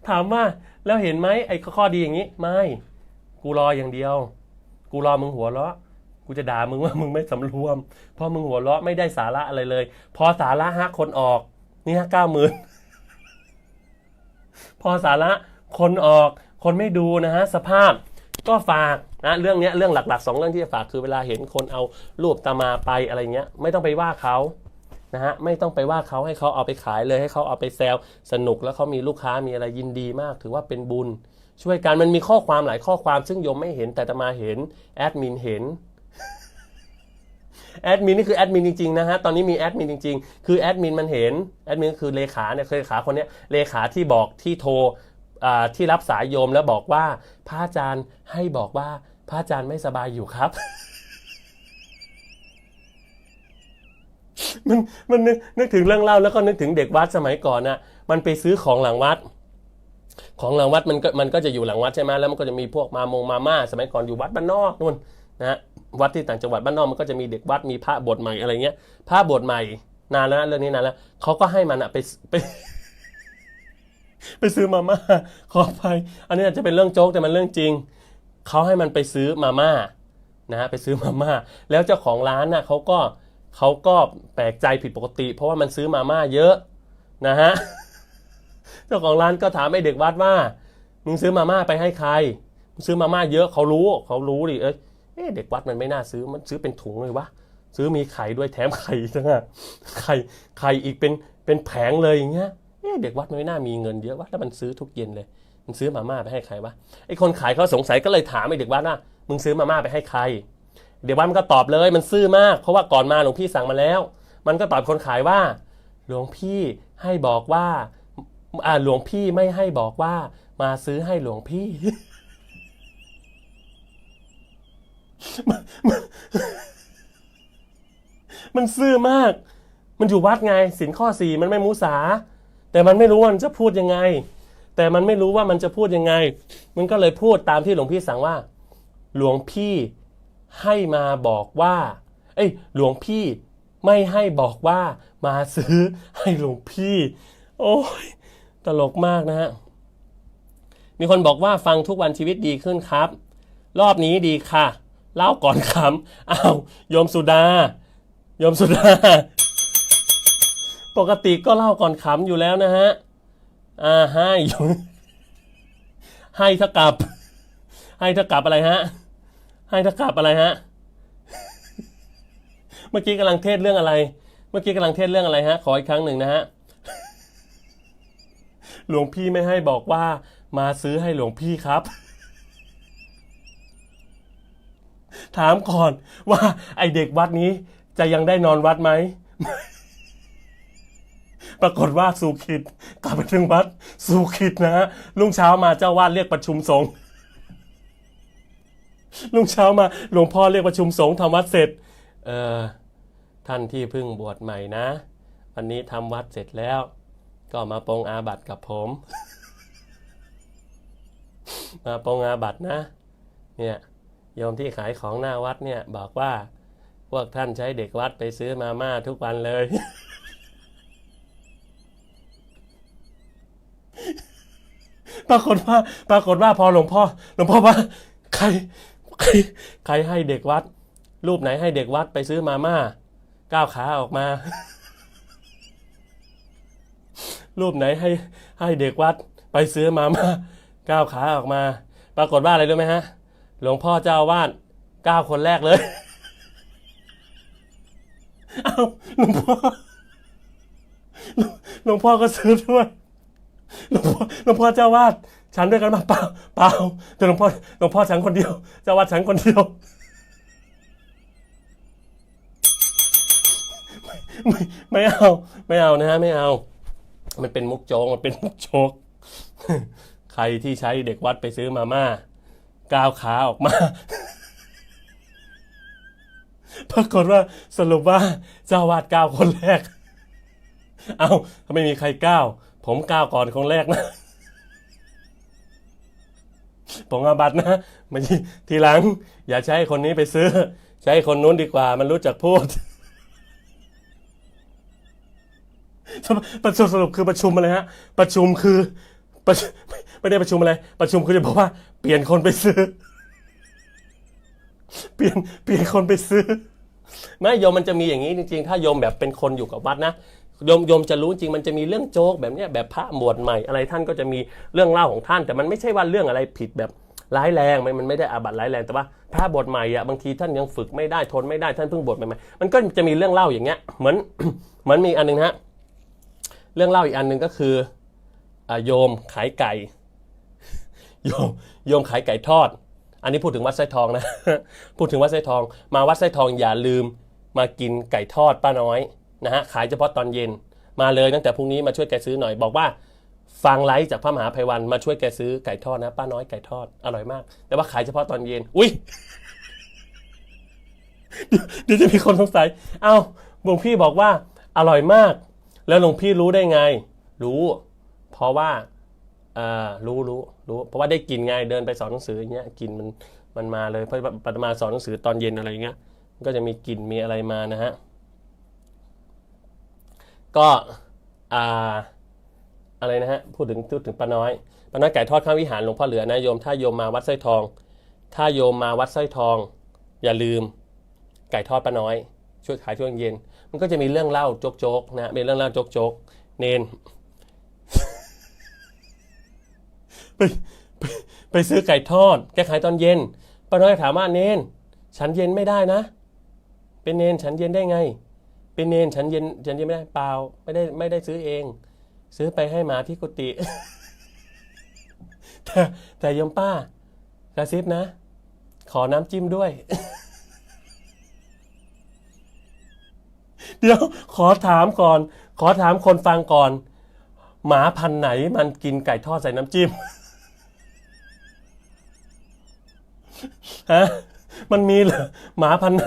S1: ถามว่าแล้วเห็นไหมไอ้ข้อดีอย่างนี้ไม่กูรออย่างเดียวกูรอมึงหัวเราะกูจะด่ามึงว่ามึงไม่สำรวมเพราะมึงหัวเราะไม่ได้สาระอะไรเลยพอสาระคนออกนี่90,000พอสาระคนออกคนไม่ดูนะฮะสภาพก็ฝากนะเรื่องนี้เรื่องหลักๆ2เรื่องที่จะฝากคือเวลาเห็นคนเอารูปตามาไปอะไรเงี้ยไม่ต้องไปว่าเขานะฮะไม่ต้องไปว่าเขาให้เขาเอาไปขายเลยให้เขาเอาไปแซวสนุกแล้วเขามีลูกค้ามีอะไรยินดีมากถือว่าเป็นบุญช่วยกันมันมีข้อความหลายข้อความซึ่งโยมไม่เห็นแต่ตามาเห็นแอดมินเห็นแอดมินนี่คือแอดมินจริงๆนะฮะตอนนี้มีแอดมินจริงๆคือแอดมินมันเห็นแอดมินคือเลขาเนี่ยเลขาคนนี้เลขาที่บอกที่โทรที่รับสายโยมแล้วบอกว่าพระอาจารย์ให้บอกว่าพระอาจารย์ไม่สบายอยู่ครับ มันนึกถึงเรื่องเล่าแล้วก็นึกถึงเด็กวัดสมัยก่อนนะมันไปซื้อของหลังวัดมันก็จะอยู่หลังวัดใช่ไหมแล้วมันก็จะมีพวกมาม่าสมัยก่อนอยู่วัดบ้านนอกนู่นนะวัดที่ต่างจังหวัดบ้านนอกมันก็จะมีเด็กวัดมีพระบวชใหม่อะไรเงี้ยพระบวชใหม่นานแล้วนะเรื่องนี้นานแล้วเขาก็ให้มันไปซื้อมาม่าขออภัยอันนี้อาจจะเป็นเรื่องโจ๊กแต่มันเรื่องจริงเขาให้มันไปซื้อมาม่านะฮะไปซื้อมาม่าแล้วเจ้าของร้านน่ะเขาก็แปลกใจผิดปกติเพราะว่ามันซื้อมาม่าเยอะนะฮะเจ้าของร้านก็ถามไอ้เด็กวัดว่ามึงซื้อมาม่าไปให้ใครมึงซื้อมาม่าเยอะเขารู้ดิเด็กวัดมันไม่น่าซื้อมันซื้อเป็นถุงเลยวะซื้อมีไข่ด้วยแถมไข่จังอะไข่อีกเป็นแผงเลยอย่างเงี้ยเด็กวัดมันไม่น่ามีเงินเยอะวะแล้วมันซื้อทุกเย็นเลยมันซื้อมาม่าไปให้ใครวะไอ้คนขายเขาสงสัยก็เลยถามไอ้เด็กวัดว่ามึงซื้อมาม่าไปให้ใครเด็กวัดมันก็ตอบเลยมันซื่อมากเพราะว่าก่อนมาหลวงพี่สั่งมาแล้วมันก็ตอบคนขายว่าหลวงพี่ให้บอกว่าหลวงพี่ไม่ให้บอกว่ามาซื้อให้หลวงพี่ มันซื่อมากมันอยู่วัดไงศีลข้อ4มันไม่มุสาแต่มันไม่รู้ว่ามันจะพูดยังไง แต่มันไม่รู้ว่ามันจะพูดยังไงมันก็เลยพูดตามที่หลวงพี่สั่งว่าหลวงพี่ให้มาบอกว่าหลวงพี่ไม่ให้บอกว่ามาซื้อให้หลวงพี่โอ้ยตลกมากนะฮะมีคนบอกว่าฟังทุกวันชีวิตดีขึ้นครับรอบนี้ดีค่ะเล่าก่อนขำอ้าวโยมสุดาปกติก็เล่าก่อนขำอยู่แล้วนะฮะให้ให้เท่ากับอะไรฮะให้เท่ากับอะไรฮะเมื่อกี้กำลังเทศเรื่องอะไรฮะขออีกครั้งหนึ่งนะฮะหลวงพี่ไม่ให้บอกว่ามาซื้อให้หลวงพี่ครับถามก่อนว่าไอเด็กวัดนี้จะยังได้นอนวัดไหมปรากฏว่าสู่ขิดกลับไปถึงวัดสู่ขิดนะฮะรุ่งเช้ามาเจ้าวาดเรียกประชุมสงฆ์รุ่งเช้ามาหลวงพ่อเรียกประชุมสงฆ์ทำวัดเสร็จท่านที่เพิ่งบวชใหม่นะวันนี้ทำวัดเสร็จแล้วก็มาปรงอาบัติกับผมมาปรงอาบัตินะเนี่ยโยมที่ขายของหน้าวัดเนี่ยบอกว่าพวกท่านใช้เด็กวัดไปซื้อมาม่าทุกวันเลยปรากฏว่าพอหลวงพ่อว่าใครให้เด็กวัดรูปไหนให้เด็กวัดไปซื้อมาม่าก้าวขาออกมารูปไหนให้เด็กวัดไปซื้อมาม่าก้าวขาออกมาปรากฏว่าอะไรรู้ไหมฮะหลวงพ่อเจ้าวาด9 คนแรกเลยอ้าวหลวงพ่อก็ซื้อด้วยหลวงพ่อเจ้าวาดฉันด้วยกันมาเปล่าแต่หลวงพ่อฉันคนเดียวเจ้าวาดฉันคนเดียวไม่เอานะฮะไม่เอามันเป็นมุกโจ๊กใครที่ใช้เด็กวัดไปซื้อมาม่าก้าวขาออกมาปรากฏว่าสรุปว่าเจ้าวาด9 คนแรกถ้าไม่มีใครก้าวผมก้าวก่อนคนแรกนะผมอาบัตินะไม่ทีหลังอย่าใช้คนนี้ไปซื้อใช้คนนู้นดีกว่ามันรู้จักพูดสรุปคือประชุมอะไรฮะประชุมคือไม่ได้ประชุมอะไรประชุมคือจะบอกว่าเปลี่ยนคนไปซื้อเปลี่ยนคนไปซื้อไม่โยมมันจะมีอย่างนี้จริงๆถ้าโยมแบบเป็นคนอยู่กับวัดนะโยมจะรู้จริงมันจะมีเรื่องโจ๊กแบบนี้แบบพระบวชใหม่อะไรท่านก็จะมีเรื่องเล่าของท่านแต่มันไม่ใช่ว่าเรื่องอะไรผิดแบบร้ายแรงมันไม่ได้อาบัติร้ายแรงแต่ว่าพระบวชใหม่บางทีท่านยังฝึกไม่ได้ทนไม่ได้ท่านเพิ่งบวชใหม่ๆมันก็จะมีเรื่องเล่าอย่างเงี้ยเหมือนมีอันนึงฮะเรื่องเล่าอีกอันนึงก็คือโยมขายไก่โยมขายไก่ทอดอันนี้พูดถึงวัดไส้ทองนะพูดถึงวัดไส้ทองมาวัดไส้ทองอย่าลืมมากินไก่ทอดป้าน้อยนะฮะขายเฉพาะตอนเย็นมาเลยตั้งแต่พรุ่งนี้มาช่วยแกซื้อหน่อยบอกว่าฟังไลฟ์จากพระมหาภัยวันมาช่วยแกซื้อไก่ทอดนะป้าน้อยไก่ทอดอร่อยมากแต่ว่าขายเฉพาะตอนเย็นอุ้ยเดี๋ยวจะมีคนสงสัยหลวงพี่บอกว่าอร่อยมากแล้วหลวงพี่รู้ได้ไงรู้เพราะว่ารู้เพราะว่าได้กินไงเดินไปสอนหนังสืออย่างเงี้ยกินมันมาเลยเพราะปฏิมาสอนหนังสือตอนเย็นอะไรเงี้ยก็จะมีกลิ่นมีอะไรมานะฮะก็อะไรนะฮะพูดถึงป้าน้อยไก่ทอดข้างวิหารหลวงพ่อเหลือนะโยมถ้าโยมมาวัดสร้อยทองอย่าลืมไก่ทอดป้าน้อยช่วยขายช่วงเย็นมันก็จะมีเรื่องเล่าโจ๊กๆนะเป็นเรื่องเล่าโจ๊กเนนไปซื้อไก่ทอดแกขายตอนเย็นป้าน้อยถามว่าเนนฉันเย็นไม่ได้นะเป็นเนนฉันเย็นได้ไงเป็นเนนฉันเย็นไม่ได้เปล่าไม่ได้ซื้อเองซื้อไปให้หมาที่กุฏิแต่โยมป้ากระซิบนะขอน้ำจิ้มด้วยเดี๋ยวขอถามคนฟังก่อนหมาพันธุ์ไหนมันกินไก่ทอดใส่น้ำจิ้มฮะมันมีเหรอหมาพันธุ์ไหน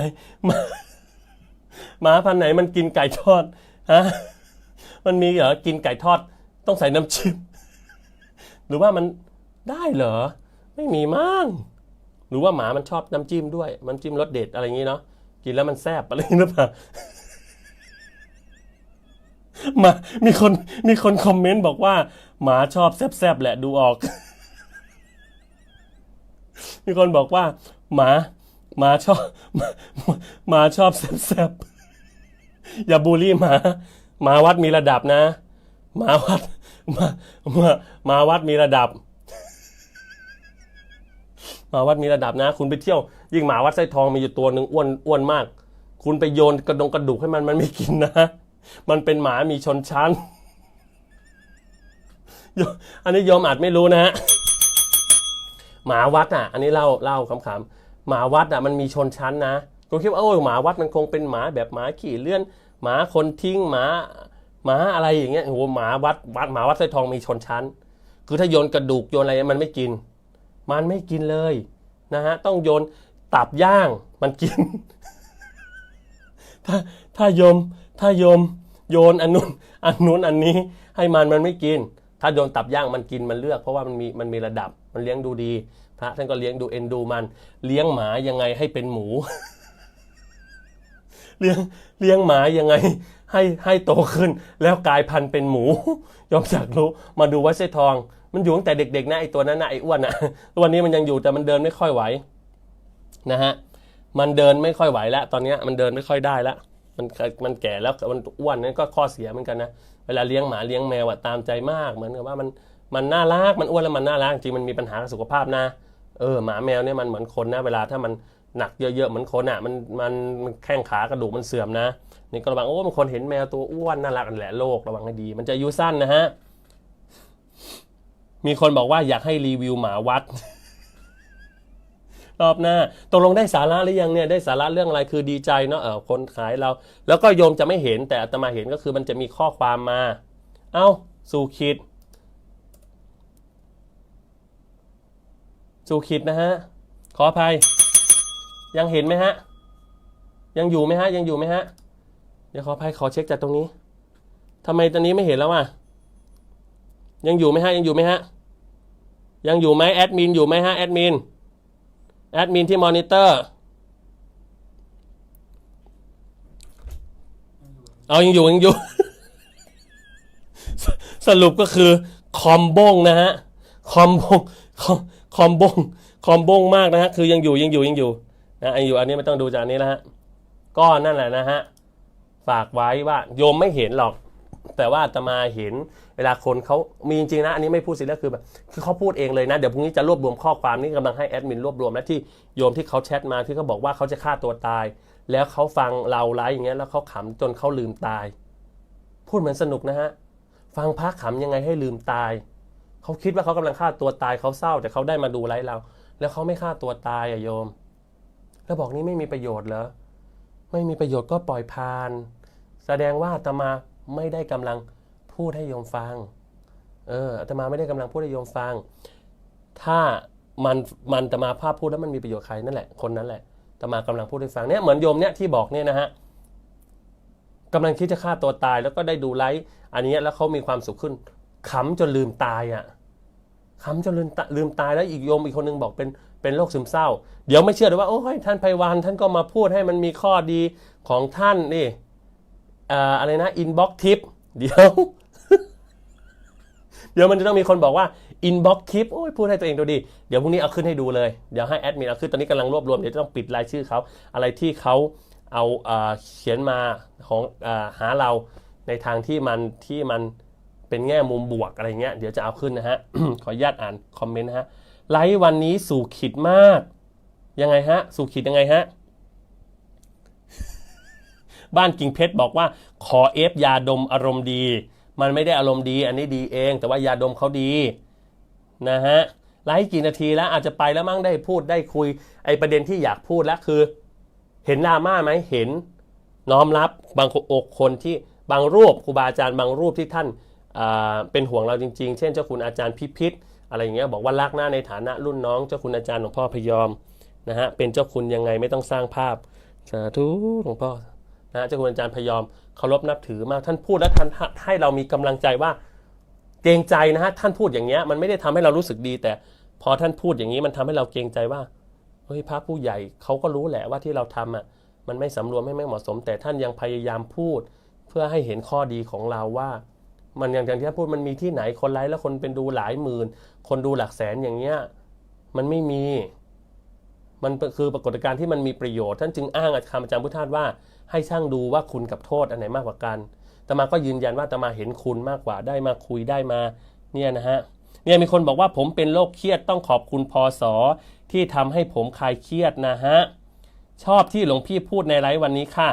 S1: หมาพันธุ์ไหนมันกินไก่ทอดฮะมันมีเหรอกินไก่ทอดต้องใส่น้ำจิ้ม หรือว่ามันได้เหรอไม่มีมั้งหรือว่าหมามันชอบน้ำจิ้มด้วยน้ำจิ้มรสเด็ดอะไรอย่างนี้เนาะกินแล้วมันแซ่บอะไรหรือเปล่ามามีคนคอมเมนต์บอกว่าหมาชอบแซ่บๆแหละดูออกมีคนบอกว่าหมาหมาชอบหมาชอบแซ่บๆอย่าบูลลี่หมาวัดมีระดับนะหมาวัดหมาหมาวัดมีระดับหมาวัดมีระดับนะคุณไปเที่ยวยิ่งหมาวัดไส้ทองมีอยู่ตัวหนึ่งอ้วนมากคุณไปโยนกระดูกให้มันไม่กินนะมันเป็นหมามีชนชั้นอันนี้โยมอาจไม่รู้นะฮะหมาวัดอ่ะอันนี้เล่าขำๆหมาวัดอ่ะมันมีชนชั้นนะคุณคิดว่าโอ้ยหมาวัดมันคงเป็นหมาแบบหมาขี่เลื่อนหมาคนทิ้งหมาอะไรอย่างเงี้ยโอ้โหหมาวัดไส้ทองมีชนชั้นคือถ้าโยนกระดูกโยนอะไรมันไม่กินเลยนะฮะต้องโยนตับย่างมันกินถ้าโยมโยนอันนู้นอันนี้ให้มันไม่กินถ้าโยนตับย่างมันกินมันเลือกเพราะว่ามันมีระดับมันเลี้ยงดูดีพระท่านก็เลี้ยงดูเอ็นดูมันเลี้ยงหมายังไงให้เป็นหมู เลี้ยงหมายังไงให้โตขึ้นแล้วกลายพันธุ์เป็นหมูยอมอยากรู้มาดูวัดไส้ทองมันอยู่ตั้งแต่เด็กๆนะไอตัวนั้นนะไออ้วนนะตัวนี้มันยังอยู่แต่มันเดินไม่ค่อยไหวนะฮะมันเดินไม่ค่อยไหวแล้วตอนนี้มันเดินไม่ค่อยได้แล้วมันแก่แล้วมันอ้วนนั่นก็ข้อเสียเหมือนกันนะเวลาเลี้ยงหมาเลี้ยงแมวอะตามใจมากเหมือนกับว่ามันน่ารักมันอ้วนแล้วมันน่ารักจริงมันมีปัญหากับสุขภาพนะหมาแมวเนี่ยมันเหมือนคนนะเวลาถ้ามันหนักเยอะๆเหมือนคนอ่ะมันแข้งขากระดูกมันเสื่อมนะนี่ก็ระวังบางคนเห็นแมวตัวอ้วนน่ารักนั่นแหละโรคระวังให้ดีมันจะอายุสั้นนะฮะมีคนบอกว่าอยากให้รีวิวหมาวัดรอบหน้าตกลงได้สาระหรือยังเนี่ยได้สาระเรื่องอะไรคือดีใจเนาะคนขายเราแล้วก็โยมจะไม่เห็นแต่อาตมาเห็นก็คือมันจะมีข้อความมาสู่คิดนะฮะขออภัยยังเห็นไหมฮะยังอยู่ไหมฮะเดี๋ยวขออภัยขอเช็คจากตรงนี้ทำไมตอนนี้ไม่เห็นแล้วอ่ะยังอยู่ไหมฮะยังอยู่ไหมแอดมินอยู่ไหมฮะแอดมินที่มอนิเตอร์ยังอยู่ สรุปก็คือคอมบงนะฮะคอมบงมากนะฮะคือยังอยู่นะอยู่อันนี้ไม่ต้องดูจากอันนี้แล้วฮะก็นั่นแหละนะฮะฝากไว้ว่าโยมไม่เห็นหรอกแต่ว่าอาตมาเห็นเวลาคนเขามีจริงๆนะอันนี้ไม่พูดสิแล้วคือเขาพูดเองเลยนะเดี๋ยวพรุ่งนี้จะรวบรวมข้อความนี้กำลังให้แอดมินรวบรวมและที่โยมที่เขาแชทมาที่เขาบอกว่าเขาจะฆ่าตัวตายแล้วเขาฟังเราไลฟ์อย่างเงี้ยแล้วเขาขำจนเขาลืมตายพูดเหมือนสนุกนะฮะฟังพระขำยังไงให้ลืมตายเขาคิดว่าเขากำลังฆ่าตัวตายเขาเศร้าแต่เขาได้มาดูไลฟ์เราแล้วเขาไม่ฆ่าตัวตายโยมแล้วบอกนี่ไม่มีประโยชน์เหรอไม่มีประโยชน์ก็ปล่อยผ่านแสดงว่าอาตมาไม่ได้กำลังพูดให้โยมฟังอาตมาไม่ได้กำลังพูดให้โยมฟังถ้ามันอาตมาภาพพูดแล้วมันมีประโยชน์ใครนั่นแหละคนนั้นแหละอาตมากำลังพูดให้ฟังเนี่ยเหมือนโยมเนี่ยที่บอกเนี่ยนะฮะกำลังคิดจะฆ่าตัวตายแล้วก็ได้ดูไลฟ์อันนี้แล้วเขามีความสุขขึ้นขำจนลืมตายขำจนลืมตายแล้วอีกโยมอีกคนนึงบอกเป็นโรคซึมเศร้าเดี๋ยวไม่เชื่อเลยว่าโอ้ยท่านไพวาลท่านก็มาพูดให้มันมีข้อดีของท่านนี่อะไรนะอินบ็อกทิปเดี๋ยวมันจะต้องมีคนบอกว่าอินบ็อกทิปโอ้ยพูดให้ตัวเองดูดีเดี๋ยวพรุ่งนี้เอาขึ้นให้ดูเลยเดี๋ยวให้แอดมินเอาขึ้นตอนนี้กำลังรวบรวมเดี๋ยวจะต้องปิดรายชื่อเขาอะไรที่เขาเอาเขียนมาของหาเราในทางที่มันเป็นแง่มุมบวกอะไรเงี้ยเดี๋ยวจะเอาขึ้นนะฮะ ขออนุญาตอ่านคอมเมนต์นะฮะไลฟ์วันนี้สู่ขีดมากยังไงฮะสู่ขีดยังไงฮะบ้านกิ่งเพชรบอกว่าขอเอฟยาดมอารมณ์ดีมันไม่ได้อารมณ์ดีอันนี้ดีเองแต่ว่ายาดมเขาดีนะฮะไลฟ์กี่นาทีแล้วอาจจะไปแล้วมั่งได้พูดได้คุยไอประเด็นที่อยากพูดแล้วคือเห็นดราม่าไหมเห็นน้อมรับบางคนที่บางรูปครูบาอาจารย์บางรูปที่ท่านเป็นห่วงเราจริงๆเช่นเจ้าคุณอาจารย์พิษอะไรอย่างเงี้ยบอกว่ารักหน้าในฐานะรุ่นน้องเจ้าคุณอาจารย์หลวงพ่อพยอมนะฮะเป็นเจ้าคุณยังไงไม่ต้องสร้างภาพสาธุหลวงพ่อนะเจ้าคุณอาจารย์พยอมเคารพนับถือมากท่านพูดและท่านให้เรามีกำลังใจว่า เกรงใจนะฮะท่านพูดอย่างเงี้ยมันไม่ได้ทำให้เรารู้สึกดีแต่พอท่านพูดอย่างนี้มันทำให้เราเกรงใจว่าเฮ้ยพระผู้ใหญ่เขาก็รู้แหละว่าที่เราทำอ่ะมันไม่สำรวมไม่เหมาะสมแต่ท่านยังพยายามพูดเพื่อให้เห็นข้อดีของเราว่ามันอย่างที่ท่านพูดมันมีที่ไหนคนไลค์แล้วคนเป็นดูหลายหมื่นคนดูหลักแสนอย่างเงี้ยมันไม่มีมันคือปรากฏการณ์ที่มันมีประโยชน์ท่านจึงอ้างคำอาจารย์พุทธทาสว่าให้ช่างดูว่าคุณกับโทษอันไหนมากกว่ากันอาตมาก็ยืนยันว่าอาตมาเห็นคุณมากกว่าได้มาคุยได้มาเนี่ยนะฮะเนี่ยมีคนบอกว่าผมเป็นโรคเครียดต้องขอบคุณพศที่ทำให้ผมคลายเครียดนะฮะชอบที่หลวงพี่พูดในไลฟ์วันนี้ค่ะ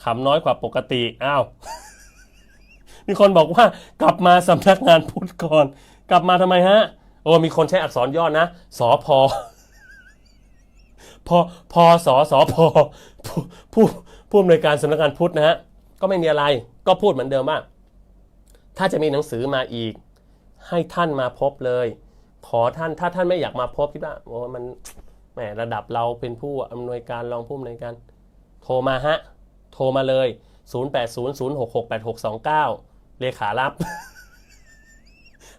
S1: ขำน้อยกว่าปกติอ้าว มีคนบอกว่ากลับมาสำนักงานพุทธก่อนกลับมาทำไมฮะโอ้มีคนใช้อักษรย่อนะสพพสสพผู้อำนวยการสำนักงานพุทธนะฮะก็ไม่มีอะไรก็พูดเหมือนเดิมว่าถ้าจะมีหนังสือมาอีกให้ท่านมาพบเลยขอท่านถ้าท่านไม่อยากมาพบคิดว่าโอ้มันแหมระดับเราเป็นผู้อำนวยการรองผู้อำนวยการโทรมาฮะโทรมาเลย0800668629เลขารับ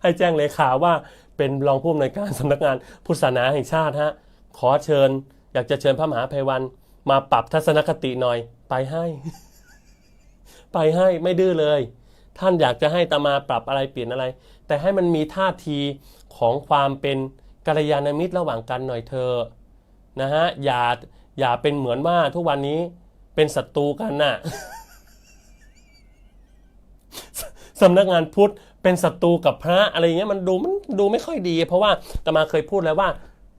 S1: ให้แจ้งเลขาว่าเป็นรองผู้อำนวยการสำนักงานพุทธศาสนาแห่งชาติฮะขอเชิญอยากจะเชิญพระมหาไพวันมาปรับทัศนคติหน่อยไปให้ ไปให้ไม่ดื้อเลยท่านอยากจะให้อาตมาปรับอะไรเปลี่ยนอะไรแต่ให้มันมีท่าทีของความเป็นกัลยาณมิตรระหว่างกันหน่อยเธอนะฮะอย่าเป็นเหมือนว่าทุกวันนี้เป็นศัตรูกันน่ะ สำนักงานพุทธเป็นศัตรูกับพระอะไรเงี้ยมันดูไม่ค่อยดีเพราะว่าอาตมาเคยพูดแล้วว่า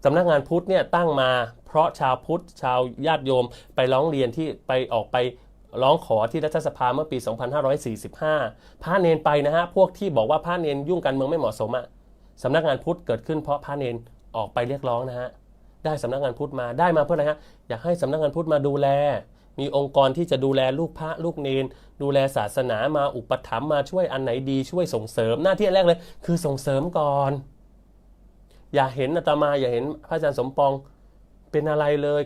S1: สำนักงานพุทธเนี่ยตั้งมาเพราะชาวพุทธชาวญาติโยมไปร้องเรียนที่ไปออกไปร้องขอที่รัฐสภาเมื่อปี 2545 พระเนนไปนะฮะพวกที่บอกว่าพระเนนยุ่งการเมืองไม่เหมาะสมอ่ะสำนักงานพุทธเกิดขึ้นเพราะพระเนนออกไปเรียกร้องนะฮะได้สำนักงานพุทธมาได้มาเพื่ออะไรฮะอยากให้สำนักงานพุทธมาดูแลมีองค์กรที่จะดูแลลูกพระลูกเนนดูแลศาสนามาอุปถัมภ์มาช่วยอันไหนดีช่วยส่งเสริมหน้าที่แรกเลยคือส่งเสริมก่อนอย่าเห็นอาตมาอย่าเห็นพระอาจารย์สมปองเป็นอะไรเลย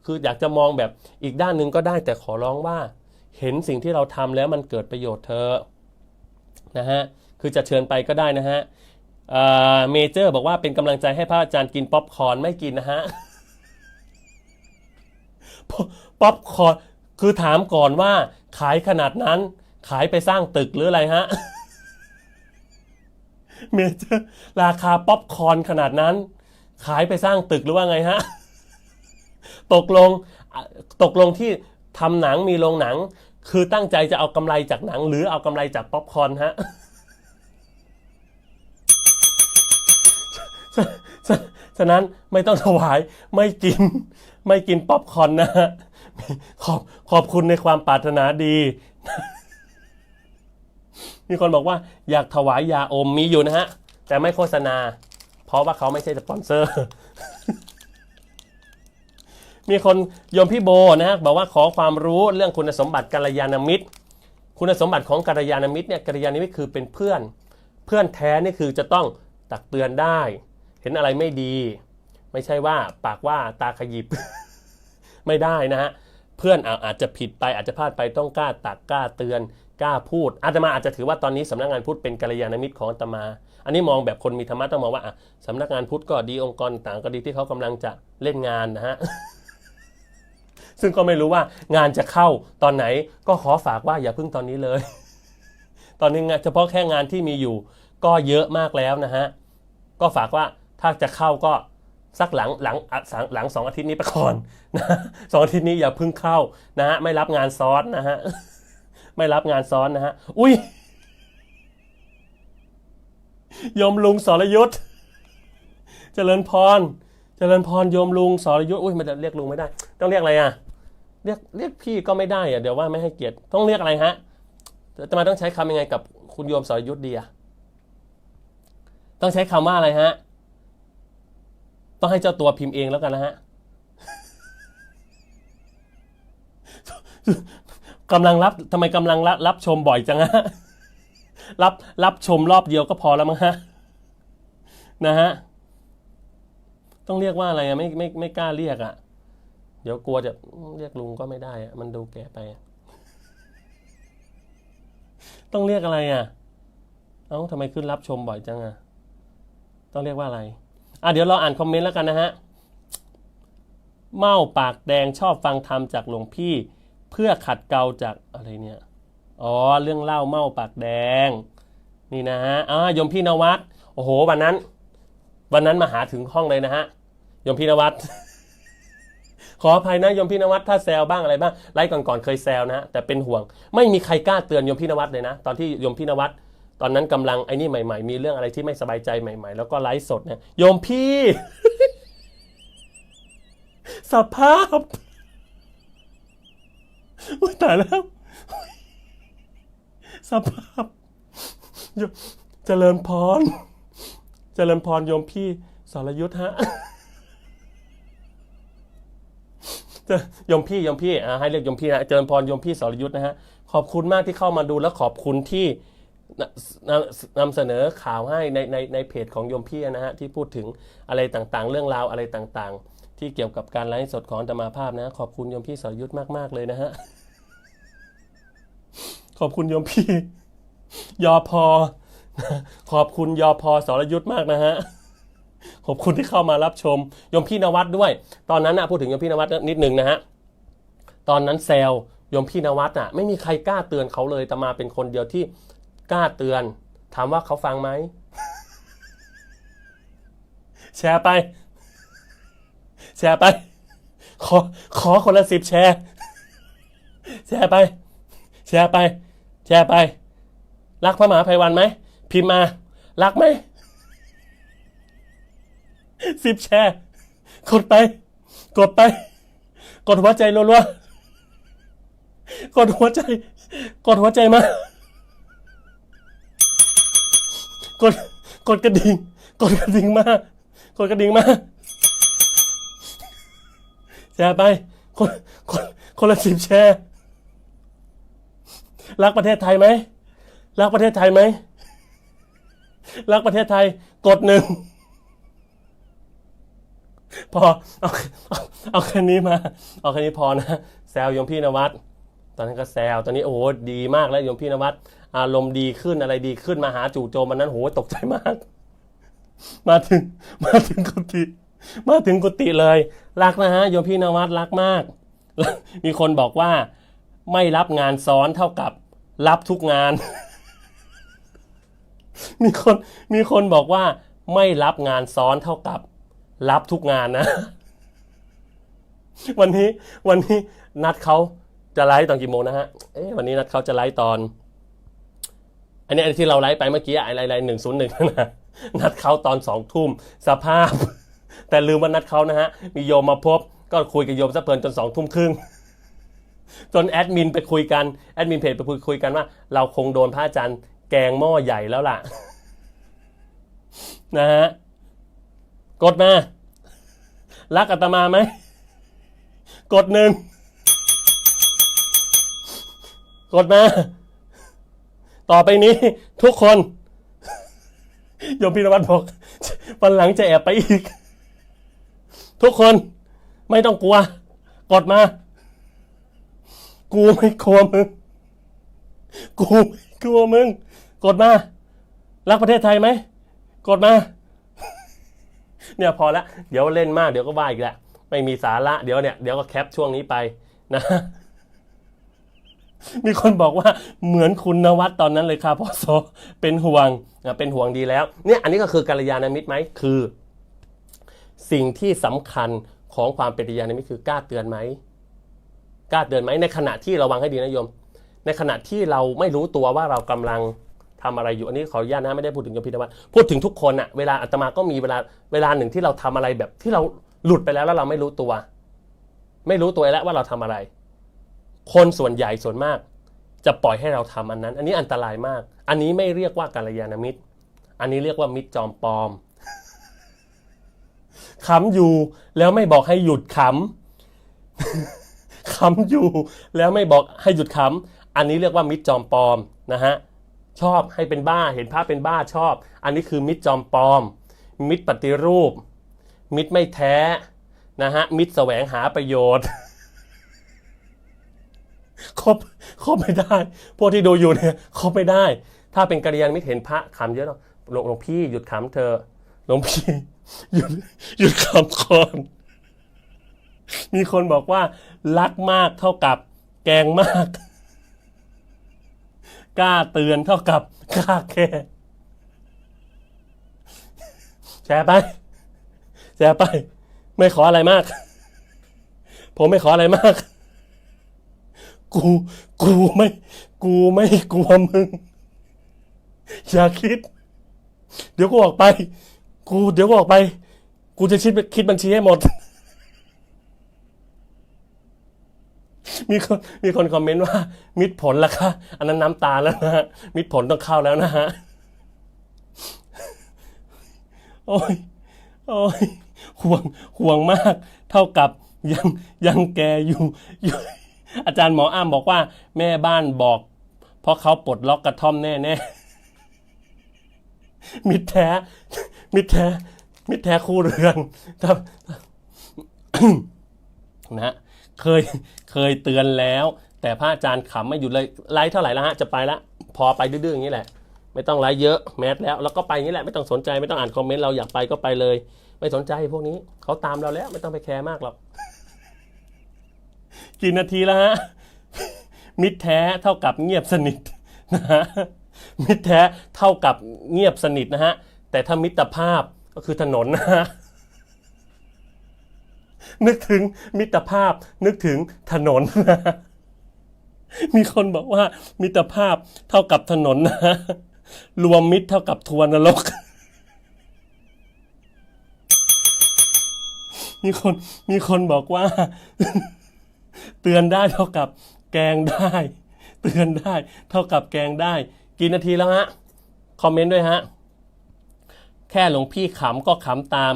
S1: คืออยากจะมองแบบอีกด้านหนึ่งก็ได้แต่ขอร้องว่าเห็นสิ่งที่เราทำแล้วมันเกิดประโยชน์เธอนะฮะคือจะเชิญไปก็ได้นะฮะเมเจอร์บอกว่าเป็นกำลังใจให้พระอาจารย์กินป๊อปคอร์นไม่กินนะฮะ ป๊อปคอร์นคือถามก่อนว่าขายขนาดนั้นขายไปสร้างตึกหรืออะไรฮะ เมเจอร์ราคาป๊อปคอร์นขนาดนั้นขายไปสร้างตึกหรือว่าไงฮะ ตกลงที่ทำหนังมีโรงหนังคือตั้งใจจะเอากำไรจากหนังหรือเอากำไรจากป๊อปคอร์นฮะ ฉะนั้นไม่ต้องถวายไม่กินป๊อปคอร์นนะฮะขอบคุณในความปรารถนาดี มีคนบอกว่าอยากถวายยาอมมีอยู่นะฮะแต่ไม่โฆษณาเพราะว่าเขาไม่ใช่สปอนเซอร์ มีคนโยมพี่โบนะบอกว่าขอความรู้เรื่องคุณสมบัติกัลยาณมิตรคุณสมบัติของกัลยาณมิตรเนี่ยกัลยาณมิตรคือเป็นเพื่อนแท้นี่คือจะต้องตักเตือนได้เห็นอะไรไม่ดีไม่ใช่ว่าปากว่าตาขยิบ ไม่ได้นะฮะเพื่อนอาจจะผิดไปอาจจะพลาดไปต้องกล้าตักกล้าเตือนกล้าพูดอาตมาอาจจะถือว่าตอนนี้สำนักงานพุทธเป็นกัลยาณมิตรของอาตมาอันนี้มองแบบคนมีธรรมะต้องมองว่าสำนักงานพุทธก็ดีองค์กรต่างก็ดีที่เขากำลังจะเล่นงานนะฮะ ซึ่งก็ไม่รู้ว่างานจะเข้าตอนไหนก็ขอฝากว่าอย่าพึ่งตอนนี้เลย ตอนนี้เฉพาะแค่งานที่มีอยู่ก็เยอะมากแล้วนะฮะก็ฝากว่าถ้าจะเข้าก็สักหลัง2 อาทิตย์นี้ไปก่อนนะ2 อาทิตย์นี้อย่าพึ่งเข้านะฮะไม่รับงานซ้อนนะฮะ ไม่รับงานซ้อนนะฮะอุ้ยโยมลุงสรยุทธเจริญพรโยมลุงสรยุทธอุ้ยมันจะเรียกลุงไม่ได้ต้องเรียกอะไรอ่ะเรียกพี่ก็ไม่ได้อ่ะเดี๋ยวว่าไม่ให้เกียรติต้องเรียกอะไรฮะจะมาต้องใช้คำยังไงกับคุณโยมสรยุทธดีอ่ะต้องใช้คำว่าอะไรฮะต้องให้เจ้าตัวพิมพ์เองแล้วกันนะฮะ ทำไมกำลังรับชมบ่อยจังฮะ รับชมรอบเดียวก็พอแล้วมั้งฮะนะฮะต้องเรียกว่าอะไรอ่ะไม่กล้าเรียกอ่ะเดี๋ยวกลัวจะเรียกลุงก็ไม่ได้อ่ะมันดูแก่ไปต้องเรียกอะไรอ่ะ เอ้าทำไมขึ้นรับชมบ่อยจังอะต้องเรียกว่าอะไรเดี๋ยวเราอ่านคอมเมนต์แล้วกันนะฮะเม่าปากแดงชอบฟังธรรมจากหลวงพี่เพื่อขัดเกลาจากอะไรเนี่ยอ๋อเรื่องเล่าเม่าปากแดงนี่นะฮะโยมพี่นวัดโอ้โหวันนั้นมาหาถึงห้องเลยนะฮะโยมพี่นวัด ขออภัยนะโยมพี่นวัดถ้าแซวบ้างอะไรบ้างไลฟ์ก่อนๆเคยแซวนะแต่เป็นห่วงไม่มีใครกล้าเตือนโยมพี่นวัดเลยนะตอนที่โยมพี่นวัดตอนนั้นกำลังไอ้นี่ใหม่ๆมีเรื่องอะไรที่ไม่สบายใจใหม่ๆแล้วก็ไลฟ์สดเนี่ยโยมพี่ สภาพตายแล้วสภาพเจริญพรโยมพี่สรยุทธฮะโยมพี่ให้เรียกโยมพี่นะเจริญพรโยมพี่สรยุทธนะฮะขอบคุณมากที่เข้ามาดูและขอบคุณที่นำเสนอข่าวให้ในเพจของโยมพี่นะฮะที่พูดถึงอะไรต่างๆเรื่องราวอะไรต่างๆที่เกี่ยวกับการไลฟ์สดของอาตมาภาพนะขอบคุณโยมพี่สรยุทธมากๆเลยนะฮะขอบคุณโยมพี่ยอพอขอบคุณยอพอสรยุทธมากนะฮะขอบคุณที่เข้ามารับชมโยมพี่นวัดด้วยตอนนั้นนะพูดถึงโยมพี่นวัดนิดนึงนะฮะตอนนั้นแซวโยมพี่นวัดไม่มีใครกล้าเตือนเขาเลยแต่มาเป็นคนเดียวที่กล้าเตือนถามว่าเขาฟังไหม แชร์ไปขอคนละ10 แชร์แชร์ไปรักพระมหาไพวันไหมพิมพ์มารักไหม10 แชร์กดหัวใจรัวๆกดหัวใจมากดกระดิ่งมากแชร์ไปคนละ10 แชร์รักประเทศไทยไหมรักประเทศไทยกด1พอเอาแค่นี้พอนะแซวโยมพี่นวัดตอนนั้นก็แซวตอนนี้โอ้โหดีมากแล้วโยมพี่นวัดอารมณ์ดีขึ้นอะไรดีขึ้นมาหาจู่โจมวันนั้นโหตกใจมากมาถึงกุฏิเลยรักนะฮะโยมพี่นวัดรักมากมีคนบอกว่าไม่รับงานซ้อนเท่ากับรับทุกงาน มีคนบอกว่าไม่รับงานซ้อนเท่ากับรับทุกงานนะ วันนี้นัดเขาจะไลฟ์ตอนกี่โมงนะฮะวันนี้นัดเขาจะไลฟ์ตอนอันนี้ที่เราไลฟ์ไปเมื่อกี้อะไร101นะนัดเขาตอน2 ทุ่มสภาพแต่ลืมว่านัดเขานะฮะมีโยมมาพบก็คุยกับโยมซะเพลินจน2 ทุ่มครึ่งจนแอดมินไปคุยกันแอดมินเพจไปคุยกันว่าเราคงโดนพระอาจารย์แกงหม้อใหญ่แล้วล่ะนะฮะกดมารักอาตมาไหมกด1กดมาต่อไปนี้ทุกคนโยมพี่นวัดบอกวันหลังจะแอบไปอีกทุกคนไม่ต้องกลัวกดมากูไม่กลัวมึงกดมารักประเทศไทยไหมกดมาเนี่ยพอละเดี๋ยวเล่นมากเดี๋ยวก็ว่าอีกแหละไม่มีสาระเดี๋ยวก็แคปช่วงนี้ไปนะมีคนบอกว่าเหมือนคุณนวัดตอนนั้นเลยค่ะพ่อโซเป็นห่วงดีแล้วเนี่ยอันนี้ก็คือกัลยาณมิตรไหมคือสิ่งที่สำคัญของความเป็นกัลยาณมิตรคือกล้าเตือนไหมในขณะที่ระวังให้ดีนะโยมในขณะที่เราไม่รู้ตัวว่าเรากำลังทำอะไรอยู่อันนี้ขออนุญาตนะไม่ได้พูดถึงโยมพี่นวัดพูดถึงทุกคนเวลาอาตมาก็มีเวลาหนึ่งที่เราทำอะไรแบบที่เราหลุดไปแล้วเราไม่รู้ตัวแล้วว่าเราทำอะไรคนส่วนใหญ่ส่วนมากจะปล่อยให้เราทำอันนั้นอันนี้อันตรายมากอันนี้ไม่เรียกว่ากัลยาณมิตรอันนี้เรียกว่ามิตรจอมปลอมขำอยู่แล้วไม่บอกให้หยุดขำอยู่แล้วไม่บอกให้หยุดขำอันนี้เรียกว่ามิตรจอมปลอมนะฮะชอบให้เป็นบ้าเห็นภาพเป็นบ้าชอบอันนี้คือมิตรจอมปลอมมิตรปฏิรูปมิตรไม่แท้นะฮะมิตรแสวงหาประโยชน์คบไม่ได้พวกที่ดูอยู่เนี่ยคบไม่ได้ถ้า ถ้าเป็นกัลยาณมิตรเห็นพระขำเยอะหรอกหลวงพี่หยุดขำเธอหลวงพี่หยุดขำก่อนมีคนบอกว่ารักมากเท่ากับแกงมากกล้าเตือนเท่ากับกล้าแก้แชร์ไปไม่ขออะไรมากผมไม่ขออะไรมากกูไม่กลัวมึงอย่าคิดเดี๋ยวกูออกไปกูจะคิดบัญชีให้หมดมีคนคอมเมนต์ว่ามิตรผลล่ะคะอันนั้นน้ำตาแล้วนะฮะมิตรผลต้องเข้าแล้วนะฮะโอ้ยห่วงมากเท่ากับยังแกอยู่อาจารย์หมออ้ำบอกว่าแม่บ้านบอกเพราะเขาปลดล็อกกระท่อมแน่มิตรแท้คู่เรือนครับนะเคยเตือนแล้วแต่พระอาจารย์ขำไม่หยุดเลยไลฟ์เท่าไหร่แล้วฮะจะไปละพอไปดื้อๆอย่างนี้แหละไม่ต้องไลฟ์เยอะแมสแล้วก็ไปอย่างนี้แหละไม่ต้องสนใจไม่ต้องอ่านคอมเมนต์เราอยากไปก็ไปเลยไม่สนใจพวกนี้เขาตามเราแล้วไม่ต้องไปแคร์มากหรอกกี่นาทีแล้วฮะมิตรแท้เท่ากับเงียบสนิทนะฮะมิตรแท้เท่ากับเงียบสนิทนะฮะแต่ถ้ามิตรภาพก็คือถนนนะฮะนึกถึงมิตรภาพนึกถึงถนนนะมีคนบอกว่ามิตรภาพเท่ากับถนนนะรวมมิตรเท่ากับทัวร์นรกมีคนบอกว่าเตือนได้เท่ากับแกงได้เตือนได้เท่ากับแกงได้กี่นาทีแล้วฮะคอมเมนต์ด้วยฮะแค่หลวงพี่ขำก็ขำตาม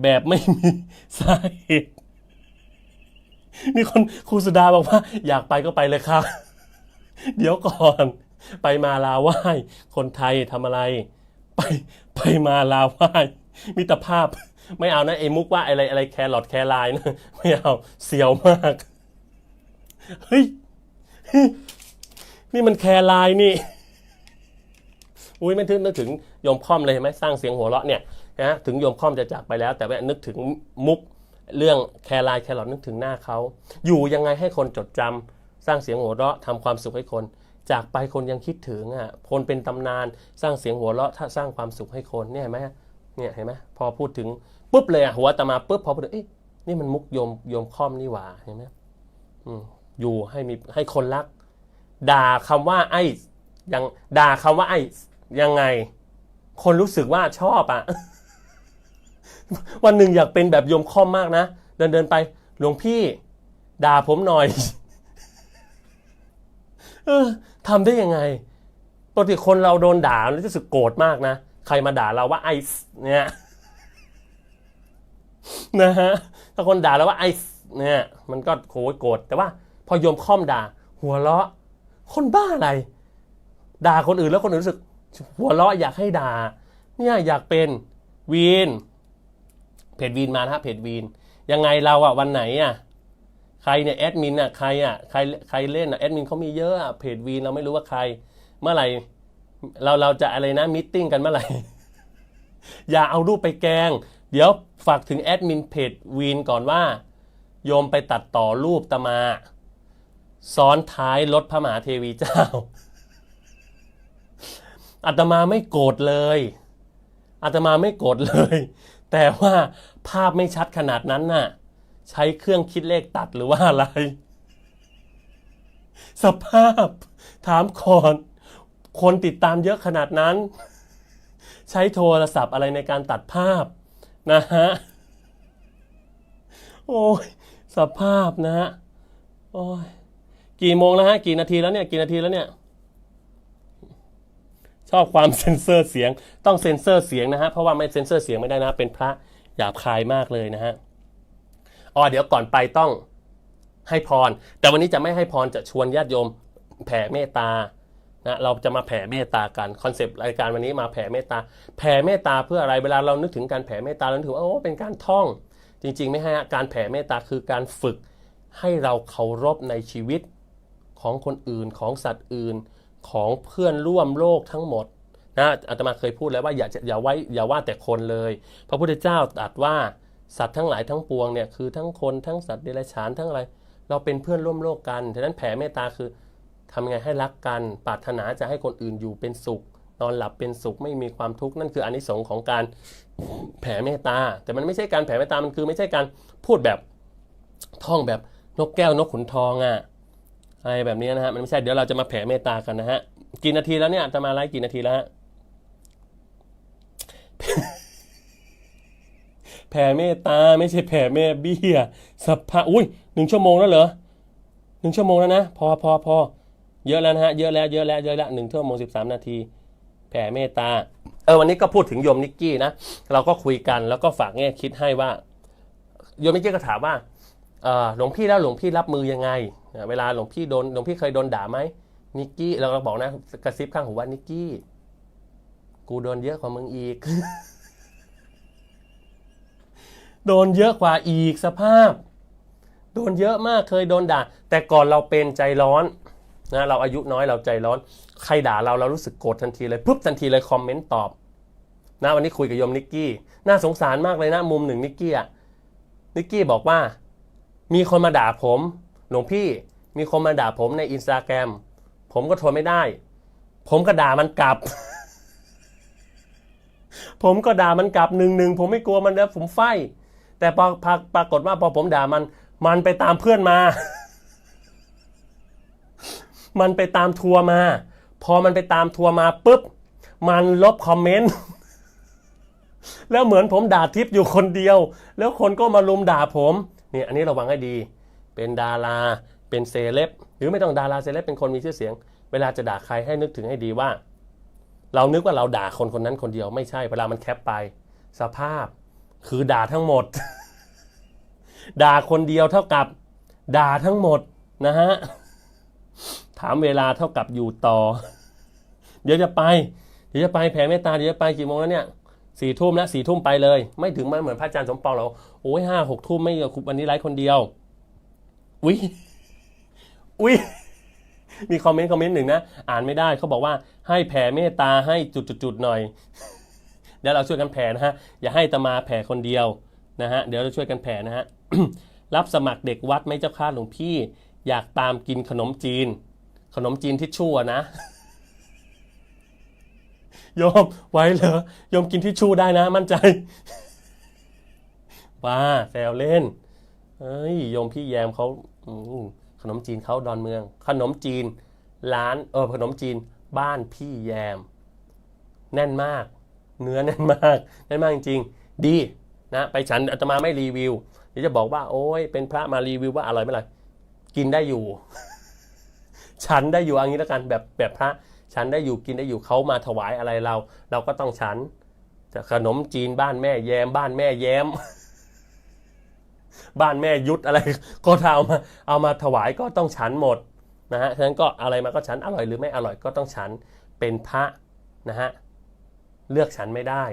S1: แบบไม่มีสาเหตุมีคนครูสุดาบอกว่าอยากไปก็ไปเลยค่ะเดี๋ยวก่อนไปมาลาไหว้คนไทยทำอะไรไปมาลาไหว้มิตรภาพไม่เอานะไอ้มุกว่าอะไรแครอทแครไลน์นะไม่เอาเสียวมากเฮ้ยนี่มันแครไลน์นี่อุ้ยไม่นึกถึงโยมค่อมเลยเห็นไหมสร้างเสียงหัวเราะเนี่ยนะถึงโยมค่อมจะจากไปแล้วแต่ว่านึกถึงมุกเรื่องแครไลน์แครอทนึกถึงหน้าเขาอยู่ยังไงให้คนจดจำสร้างเสียงหัวเราะทำความสุขให้คนจากไปคนยังคิดถึงคนเป็นตำนานสร้างเสียงหัวเราะถ้าสร้างความสุขให้คนเนี่ยเห็นไหมเนี่ยเห็นไหมพอพูดถึงปุ๊บเลยหัวตมาปุ๊บพอพูดถึงนี่มันมุกโยมค่อมนี่หว่าเห็นไหมอยู่ให้คนรักด่าคำว่าไอ้ยังด่าคำว่าไอ้ยังไงคนรู้สึกว่าชอบวันหนึ่งอยากเป็นแบบโยมค่อมมากนะเดินไปหลวงพี่ด่าผมหน่อยทำได้ยังไงปกติคนเราโดนด่าแล้วจะรู้สึกโกรธมากนะใครมาด่าเราว่าไอ้เนี่ยนะฮะถ้าคนด่าเราว่าไอ้เนี่ยมันก็โกรธแต่ว่าพอโยมค่อมด่าหัวเราะคนบ้าอะไรด่าคนอื่นแล้วคนอื่นรู้สึกหัวเราะอยากให้ด่าเนี่ยอยากเป็นวีนเพจวีนมานะเพจวีนยังไงเราวันไหนใครเนี่ยแอดมินใครเล่นแอดมินเขามีเยอะเพจวีนเราไม่รู้ว่าใครเมื่อไหร่เราจะอะไรนะมีตติ้งกันเมื่อไหร่ อย่าเอารูปไปแกล้งเดี๋ยวฝากถึงแอดมินเพจวีนก่อนว่าโยมไปตัดต่อรูปตมาซ้อนท้ายรถพระมหาเทวีเจ้าอาตมาไม่โกรธเลยแต่ว่าภาพไม่ชัดขนาดนั้นน่ะใช้เครื่องคิดเลขตัดหรือว่าอะไรสภาพถามก่อนคนติดตามเยอะขนาดนั้นใช้โทรศัพท์อะไรในการตัดภาพนะฮะโอ้ยสภาพนะฮะโอ้ยกี่โมงแล้วฮะกี่นาทีแล้วเนี่ยชอบความเซ็นเซอร์เสียงต้องเซ็นเซอร์เสียงนะฮะเพราะว่าไม่เซ็นเซอร์เสียงไม่ได้นะเป็นพระหยาบคายมากเลยนะฮะเดี๋ยวก่อนไปต้องให้พรแต่วันนี้จะไม่ให้พรจะชวนญาติโยมแผ่เมตตานะเราจะมาแผ่เมตตากันคอนเซปต์รายการวันนี้มาแผ่เมตตาเพื่ออะไรเวลาเรานึกถึงการแผ่เมตตาเราถือว่าเป็นการท่องจริงๆไม่ให้การแผ่เมตตาคือการฝึกให้เราเคารพในชีวิตของคนอื่นของสัตว์อื่น ของเพื่อนร่วมโลกทั้งหมดนะอาตมาเคยพูดแล้วว่าอย่าว่าแต่คนเลยพระพุทธเจ้าตรัสว่าสัตว์ทั้งหลายทั้งปวงเนี่ยคือทั้งคนทั้งสัตว์เดรัจฉานทั้งอะไรเราเป็นเพื่อนร่วมโลกกันฉะนั้นแผ่เมตตาคือทำไงให้รักกันปรารถนาจะให้คนอื่นอยู่เป็นสุขนอนหลับเป็นสุขไม่มีความทุกข์นั่นคืออานิสงส์ของการแผ่เมตตาแต่มันไม่ใช่การแผ่เมตตามันคือไม่ใช่การพูดแบบท่องแบบนกแก้วนกขุนทองอะไรแบบนี้นะฮะมันไม่ใช่เดี๋ยวเราจะมาแผ่เมตตากันนะฮะกี่นาทีแล้วเนี่ยจะมาไลฟ์กี่นาทีแล้วฮะแผ่เมตตาไม่ใช่แผ่แม่เบี้ยสัพพะอุ้ย1 ชั่วโมงแล้วเหรอ1 ชั่วโมงแล้วนะพอเยอะแล้วนะฮะเยอะแล้ว1 ชั่วโมง 13 นาทีแผ่เมตตาวันนี้ก็พูดถึงโยมนิกกี้นะเราก็คุยกันแล้วก็ฝากแง่คิดให้ว่าโยมนิกกี้ก็ถามว่าหลวงพี่แล้วหลวงพี่รับมือยังไงเวลาหลวงพี่เคยโดนด่าไหมนิกกี้เราก็บอกนะกระซิบข้างหูว่านิกกี้กูโดนเยอะกว่ามึงอีก โดนเยอะกว่าอีกสภาพโดนเยอะมากเคยโดนด่าแต่ก่อนเราเป็นใจร้อนนะเราอายุน้อยเราใจร้อนใครด่าเรารู้สึกโกรธทันทีเลยปุ๊บทันทีเลยคอมเมนต์ตอบนะวันนี้คุยกับโยมนิกกี้น่าสงสารมากเลยนะมุมหนึ่งนิกกี้บอกว่ามีคนมาด่าผมหลวงพี่มีคนมาด่าผมใน Instagram ผมก็ทนไม่ได้ผมก็ด่ามันกลับ ผมก็ด่ามันกลับ1-1ผมไม่กลัวมันแล้วผมไฟแต่ปรากฏว่าพอผมด่ามันไปตามเพื่อนมา มันไปตามทัวร์มาพอมันไปตามทัวร์มาปุ๊บมันลบคอมเมนต์ แล้วเหมือนผมด่าทิปอยู่คนเดียวแล้วคนก็มาลุมด่าผมนี่อันนี้ระวังให้ดีเป็นดาราเป็นเซเลบหรือไม่ต้องดาราเซเลบเป็นคนมีชื่อเสียงเวลาจะด่าใครให้นึกถึงให้ดีว่าเรานึกว่าเราด่าคนนั้นคนเดียวไม่ใช่เวลามันแคปไปสภาพคือด่าทั้งหมด ด่าคนเดียวเท่ากับด่าทั้งหมดนะฮะถามเวลาเท่ากับอยู่ต่อ เดี๋ยวจะไปแผ่เมตตาเดี๋ยวจะไปกี่โมงแล้วเนี่ย4 ทุ่มแล้ว4 ทุ่มไปเลยไม่ถึงมันเหมือนพระอาจารย์สมปองเราโอ้ย5-6 ทุ่มไม่วันนี้ไลฟ์คนเดียวอุ้ยมีคอมเมนต์หนึ่งนะอ่านไม่ได้เขาบอกว่าให้แผ่เมตตาให้จุดๆหน่อยเดี๋ยวเราช่วยกันแผ่นะฮะอย่าให้ตมาแผ่คนเดียวนะฮะเดี๋ยวเราช่วยกันแผ่นะฮะ รับสมัครเด็กวัดไหมเจ้าข้าหลวงพี่อยากตามกินขนมจีนทิชชู่นะ โยมไว้เหรอโยมกินทิชชู่ได้นะมั่นใจว้าแซวเล่นโยมพี่แยมเขาขนมจีนเขาดอนเมืองขนมจีนร้านขนมจีนบ้านพี่แยมแน่นมากเนื้อแน่นมากจริงๆดีนะไปฉันอาตมาไม่รีวิวเดี๋ยวจะบอกว่าโอ้ยเป็นพระมารีวิวว่าอร่อยไม่อร่อยกินได้อยู่ ฉันได้อยู่อย่างนี้แล้วกันแบบพระฉันได้อยู่กินได้อยู่เขามาถวายอะไรเราก็ต้องฉันแต่ขนมจีนบ้านแม่แยมบ้านแม่แยม บ้านแม่ยุทธอะไรก็เอามาถวายก็ต้องฉันหมดนะฮะฉะนั้นก็อะไรมาก็ฉันอร่อยหรือไม่อร่อยก็ต้องฉันเป็นพระนะฮะเลือกฉันไม่ได้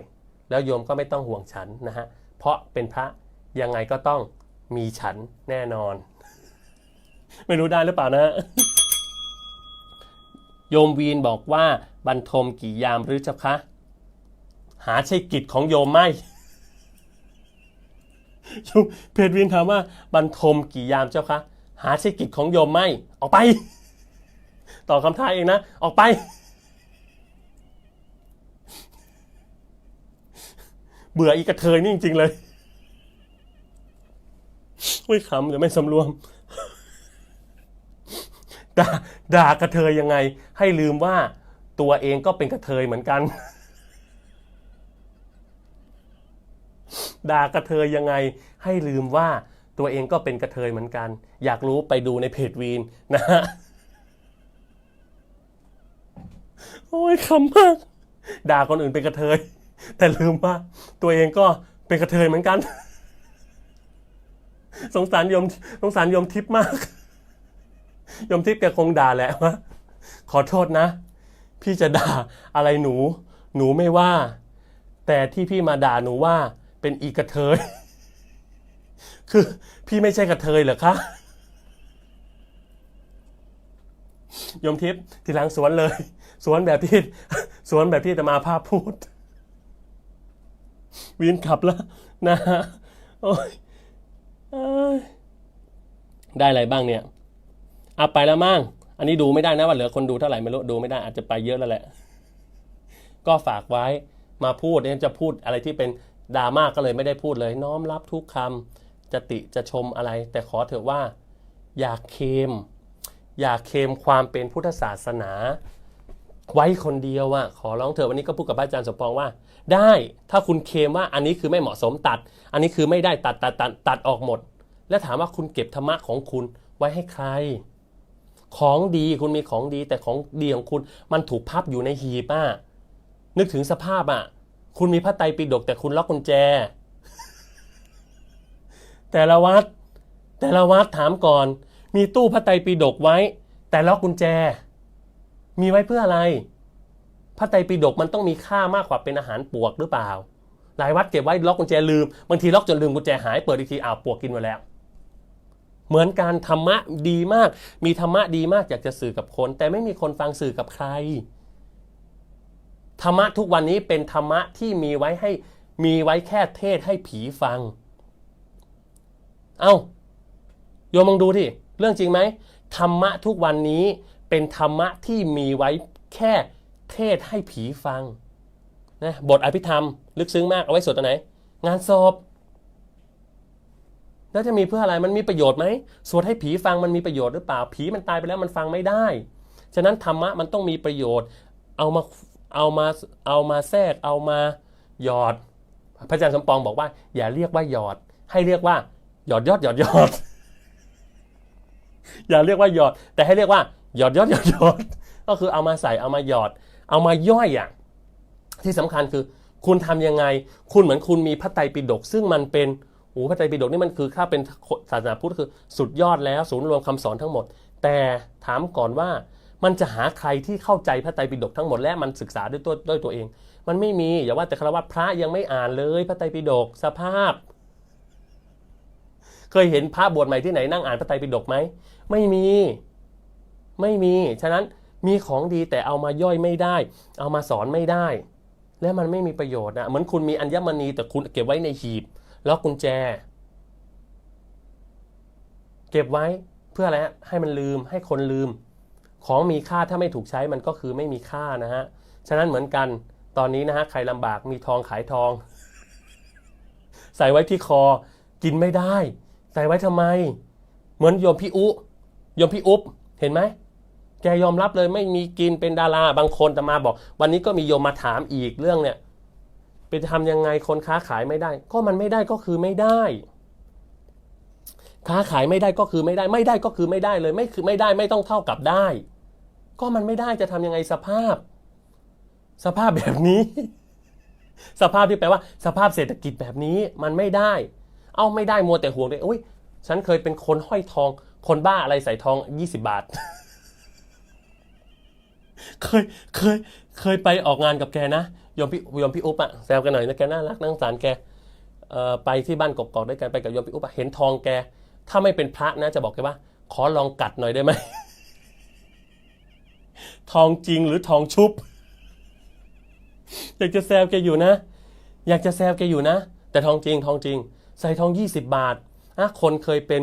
S1: แล้วโยมก็ไม่ต้องห่วงฉันนะฮะเพราะเป็นพระยังไงก็ต้องมีฉันแน่นอน ไม่รู้ได้หรือเปล่านะฮะ โยมวีนบอกว่าบรรทมกี่ยามหรือเจ้าคะหาใช่กิจของโยมไม่ เพจวีนถามว่าบรรทมกี่ยามเจ้าคะหาใช่กิจของโยมไม่ออกไปต่อคำท้ายเองนะออกไปเบื่ออีกระเทยนี่จริงๆเลยอุ้ยขำเดี๋ยวไม่สำรวมด่ากระเทยยังไงให้ลืมว่าตัวเองก็เป็นกระเทยเหมือนกันด่ากระเทยยังไงให้ลืมว่าตัวเองก็เป็นกระเทยเหมือนกันอยากรู้ไปดูในเพจวีนนะฮะโอ้ยขำมากด่าคนอื่นเป็นกระเทยแต่ลืมว่าตัวเองก็เป็นกระเทยเหมือนกันสงสารโยมทิพย์มากโยมทิพย์แกคงด่าแหละว่าขอโทษนะพี่จะด่าอะไรหนูไม่ว่าแต่ที่พี่มาด่าหนูว่าเป็นอีกระเทยคือพี่ไม่ใช่กระเทยเหรอคะ โยมทิพย์ทีหลังสวนเลยสวนแบบที่อาตมาภาพพูดวินขับแล้วนะโอ้ยได้อะไรบ้างเนี่ยเอาไปแล้วมั่งอันนี้ดูไม่ได้นะว่าเหลือคนดูเท่าไหร่ไม่รู้ดูไม่ได้อาจจะไปเยอะแล้วแหละก็ฝากไว้มาพูดเนี่ยจะพูดอะไรที่เป็นดราม่าก็เลยไม่ได้พูดเลยน้อมรับทุกคำจะติจะชมอะไรแต่ขอเถอะว่าอย่าเคมความเป็นพุทธศาสนาไว้คนเดียวอะขอร้องเถอะวันนี้ก็พูดกับอาจารย์สมปองว่าได้ถ้าคุณเคมว่าอันนี้คือไม่เหมาะสมตัดอันนี้คือไม่ได้ตัดออกหมดแล้วถามว่าคุณเก็บธรรมะของคุณไว้ให้ใครของดีคุณมีของดีแต่ของดีของคุณมันถูกพับอยู่ในหีบอะนึกถึงสภาพอะคุณมีพระไตรปิฎกแต่คุณล็อกกุญแจแต่ละวัดถามก่อนมีตู้พระไตรปิฎกไว้แต่ล็อกกุญแจมีไว้เพื่ออะไรพระไตรปิฎกมันต้องมีค่ามากกว่าเป็นอาหารปวกหรือเปล่าหลายวัดเก็บไว้ล็อกกุญแจลืมบางทีล็อกจนลืมกุญแจหายเปิดอีกทีอ้าวปวกกินไปแล้วเหมือนการธรรมะดีมากมีธรรมะดีมากอยากจะสื่อกับคนแต่ไม่มีคนฟังสื่อกับใครธรรมะทุกวันนี้เป็นธรรมะที่มีไว้แค่เทศให้ผีฟังเอ้าโยมลองดูที่เรื่องจริงไหมธรรมะทุกวันนี้เป็นธรรมะที่มีไว้แค่เทศให้ผีฟังนะบทอภิธรรมลึกซึ้งมากเอาไว้สวดตอนไหนงานศพแล้วจะมีเพื่ออะไรมันมีประโยชน์ไหมสวดให้ผีฟังมันมีประโยชน์หรือเปล่าผีมันตายไปแล้วมันฟังไม่ได้ฉะนั้นธรรมะมันต้องมีประโยชน์เอามาแทรกเอามาหยอดพระอาจารย์สมปองบอกว่าอย่าเรียกว่าหยอดให้เรียกว่าหยอดอย่าเรียกว่าหยอดแต่ให้เรียกว่าหยอดก็คือเอามาใส่เอามาหยอดเอามาย่อยอ่ะที่สำคัญคือคุณทำยังไงคุณเหมือนคุณมีพระไตรปิฎกซึ่งมันเป็นพระไตรปิฎกนี่มันคือถ้าเป็นศาสนาพุทธคือสุดยอดแล้วศูนย์รวมคำสอนทั้งหมดแต่ถามก่อนว่ามันจะหาใครที่เข้าใจพระไตรปิฎกทั้งหมดและมันศึกษาด้วยตัวเองมันไม่มีอย่าว่าแต่ฆราวาสพระยังไม่อ่านเลยพระไตรปิฎกสภาพเคยเห็นพระบวชใหม่ที่ไหนนั่งอ่านพระไตรปิฎกไหมไม่มีฉะนั้นมีของดีแต่เอามาย่อยไม่ได้เอามาสอนไม่ได้และมันไม่มีประโยชน์นะเหมือนคุณมีอัญมณีแต่คุณเก็บไว้ในหีบล็อกกุญแจเก็บไว้เพื่ออะไรให้มันลืมให้คนลืมของมีค่าถ้าไม่ถูกใช้มันก็คือไม่มีค่านะฮะฉะนั้นเหมือนกันตอนนี้นะฮะใครลำบากมีทองขายทองใส่ไว้ที่คอกินไม่ได้ใส่ไว้ทำไมเหมือนโยมพี่อุ๊บเห็นไหมแกยอมรับเลยไม่มีกินเป็นดาราบางคนแต่มาบอกวันนี้ก็มีโยมมาถามอีกเรื่องเนี่ยไปทำยังไงคนค้าขายไม่ได้ก็มันไม่ได้ก็คือไม่ได้ค้าขายไม่ได้ก็คือไม่ได้ก็คือไม่ได้เลยไม่คือไม่ได้ไม่ต้องเท่ากับได้ก็มันไม่ได้จะทำยังไงสภาพแบบนี้สภาพที่แปลว่าสภาพเศรษฐกิจแบบนี้มันไม่ได้ไม่ได้มัวแต่ห่วงเลยอุ้ยฉันเคยเป็นคนห้อยทองคนบ้าอะไรใส่ทอง20 บาทเคยไปออกงานกับแกนะโยมพี่อุ๊บอะแซวกันหน่อยนะแกน่ารักน่าสงสารแกไปที่บ้านกกอกด้วยกันไปกับโยมพี่อุ๊บเห็นทองแกถ้าไม่เป็นพระนะจะบอกแกว่าขอลองกัดหน่อยได้ไหมทองจริงหรือทองชุบอยากจะแซวแกอยู่นะแต่ทองจริงใส่ทอง20 บาทคนเคยเป็น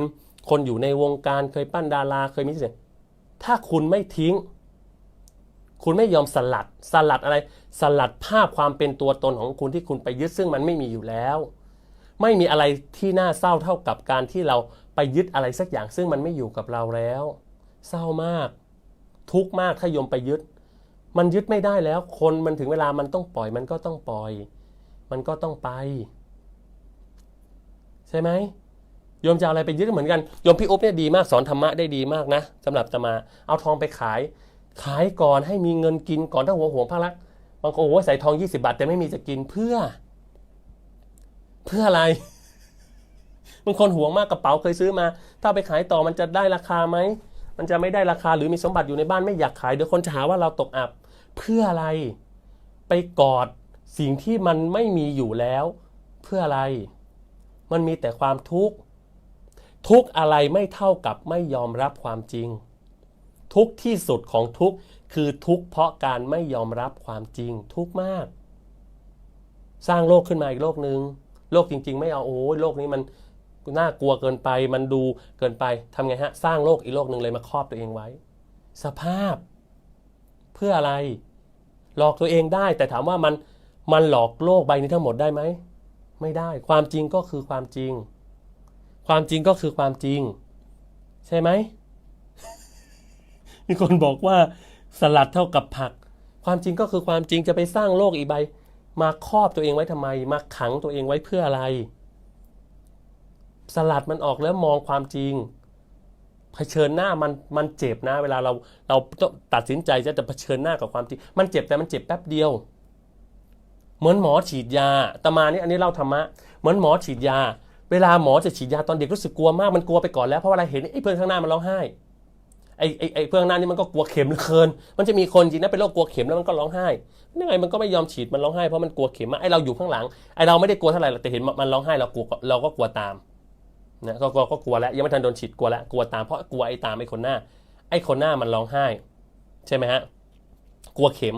S1: คนอยู่ในวงการเคยปั้นดาราเคยมีสิ่งถ้าคุณไม่ทิ้งคุณไม่ยอมสลัดอะไรสลัดภาพความเป็นตัวตนของคุณที่คุณไปยึดซึ่งมันไม่มีอยู่แล้วไม่มีอะไรที่น่าเศร้าเท่ากับการที่เราไปยึดอะไรสักอย่างซึ่งมันไม่อยู่กับเราแล้วเศร้ามากทุกข์มากถ้าโยมไปยึดมันยึดไม่ได้แล้วคนมันถึงเวลามันต้องปล่อยมันก็ต้องปล่อยมันก็ต้องไปใช่ไหมโยมจะอะไรไปยึดเหมือนกันโยมพี่อุ๊บเนี่ยดีมากสอนธรรมะได้ดีมากนะสำหรับจะมาเอาทองไปขายก่อนให้มีเงินกินก่อนถ้าห่วงภาระบางคนใส่ทอง20 บาทแต่ไม่มีจะกินเพื่ออะไรบางคนห่วงมากกระเป๋าเคยซื้อมาถ้าไปขายต่อมันจะได้ราคาไหมมันจะไม่ได้ราคาหรือมีสมบัติอยู่ในบ้านไม่อยากขายเดี๋ยวคนจะหาว่าเราตกอับเพื่ออะไรไปกอดสิ่งที่มันไม่มีอยู่แล้วเพื่ออะไรมันมีแต่ความทุกข์อะไรไม่เท่ากับไม่ยอมรับความจริง ทุกข์ที่สุดของทุกข์คือทุกข์เพราะการไม่ยอมรับความจริงทุกข์มากสร้างโลกขึ้นมาอีกโลกนึงโลกจริงๆไม่เอาโอ้ยโลกนี้มันน่ากลัวเกินไปมันดูเกินไปทำไงฮะสร้างโลกอีกโลกนึงเลยมาครอบตัวเองไว้สภาพเพื่ออะไรหลอกตัวเองได้แต่ถามว่ามันหลอกโลกใบนี้ทั้งหมดได้ไหมไม่ได้ความจริงก็คือความจริงความจริงก็คือความจริงใช่ไหม มีคนบอกว่าสลัดเท่ากับผักความจริงก็คือความจริงจะไปสร้างโลกอีกใบมาครอบตัวเองไว้ทำไมมาขังตัวเองไว้เพื่ออะไรสลัดมันออกแล้วมองความจริงเผชิญหน้ามันเจ็บนะเวลาเราตัดสินใจจะเผชิญหน้ากับความจริงมันเจ็บแต่มันเจ็บแป๊บเดียวเหมือนหมอฉีดยาตมานี่อันนี้เล่าธรรมะเหมือนหมอฉีดยาเวลาหมอจะฉีดยาตอนเด็กรู้สึกกลัวมากมันกลัวไปก่อนแล้วเพราะอะไรเห็นไอ้เพื่อนข้างหน้ามันร้องไห้ไอ้เพื่อนข้างหน้านี่มันก็กลัวเข็มเหลือเกินมันจะมีคนจริงนะเป็นโรคกลัวเข็มแล้วมันก็ร้องไห้ยังไงมันก็ไม่ยอมฉีดมันร้องไห้เพราะมันกลัวเข็มไอ้เราอยู่ข้างหลังไอ้เราไม่ได้กลัวเท่าไหร่แต่เห็นมันร้องไห้เราก็กลัวตามนะก็กลัวแล้วยังไม่ทันโดนฉีดกลัวแล้วกลัวตามเพราะกลัวไอ้ตามไอ้คนหน้ามันร้องไห้ใช่ไหมฮะกลัวเข็ม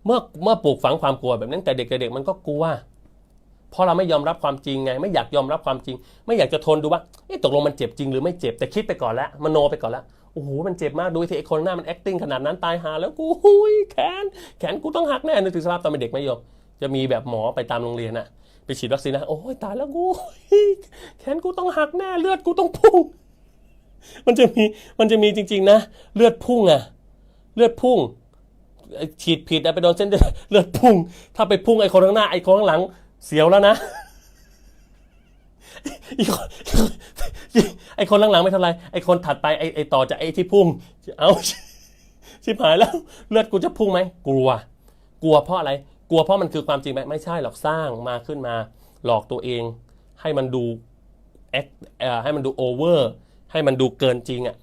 S1: เมื่อปลูกฝังความกลัวแบบนั้นแต่เด็กมันก็กลัวเพราะเราไม่ยอมรับความจริงไงไม่อยากยอมรับความจริงไม่อยากจะทนดูว่าตกลงมันเจ็บจริงหรือไม่เจ็บแต่คิดไปก่อนแล้วมโนไปก่อนแล้วโอ้โหมันเจ็บมากดูที่ไอ้คนหน้ามัน acting ขนาดนั้นตายหาแล้วกูแขนกูต้องหักแน่นึกถึงสภาพตอนเป็นเด็กไม่ยอมจะมีแบบหมอไปตามโรงเรียนน่ะไปฉีดวัคซีนนะโอ้ยตายแล้วกูแขนกูต้องหักแน่เลือดกูต้องพุ่งมันจะมีจริงๆนะเลือดพุ่งอะเลือดพุ่งฉีดผิดไปโดนเส้นเลือดพุ่งถ้าไปพุ่งไอ้คนข้างหน้าไอ้คนข้างหลังเสียวแล้วนะไอ้คนหลังๆไม่เท่าไรไอ้คนถัดไปไอ้ต่อจากไอ้ที่พุ่งเอาชิบหายแล้วเลือดกูจะพุ่งไหมกลัวเพราะอะไรกลัวเพราะมันคือความจริงไหมไม่ใช่หรอกสร้างมาขึ้นมาหลอกตัวเองให้มันดูให้มันดูโอเวอร์ให้มันดูเกินจริงอ่ะ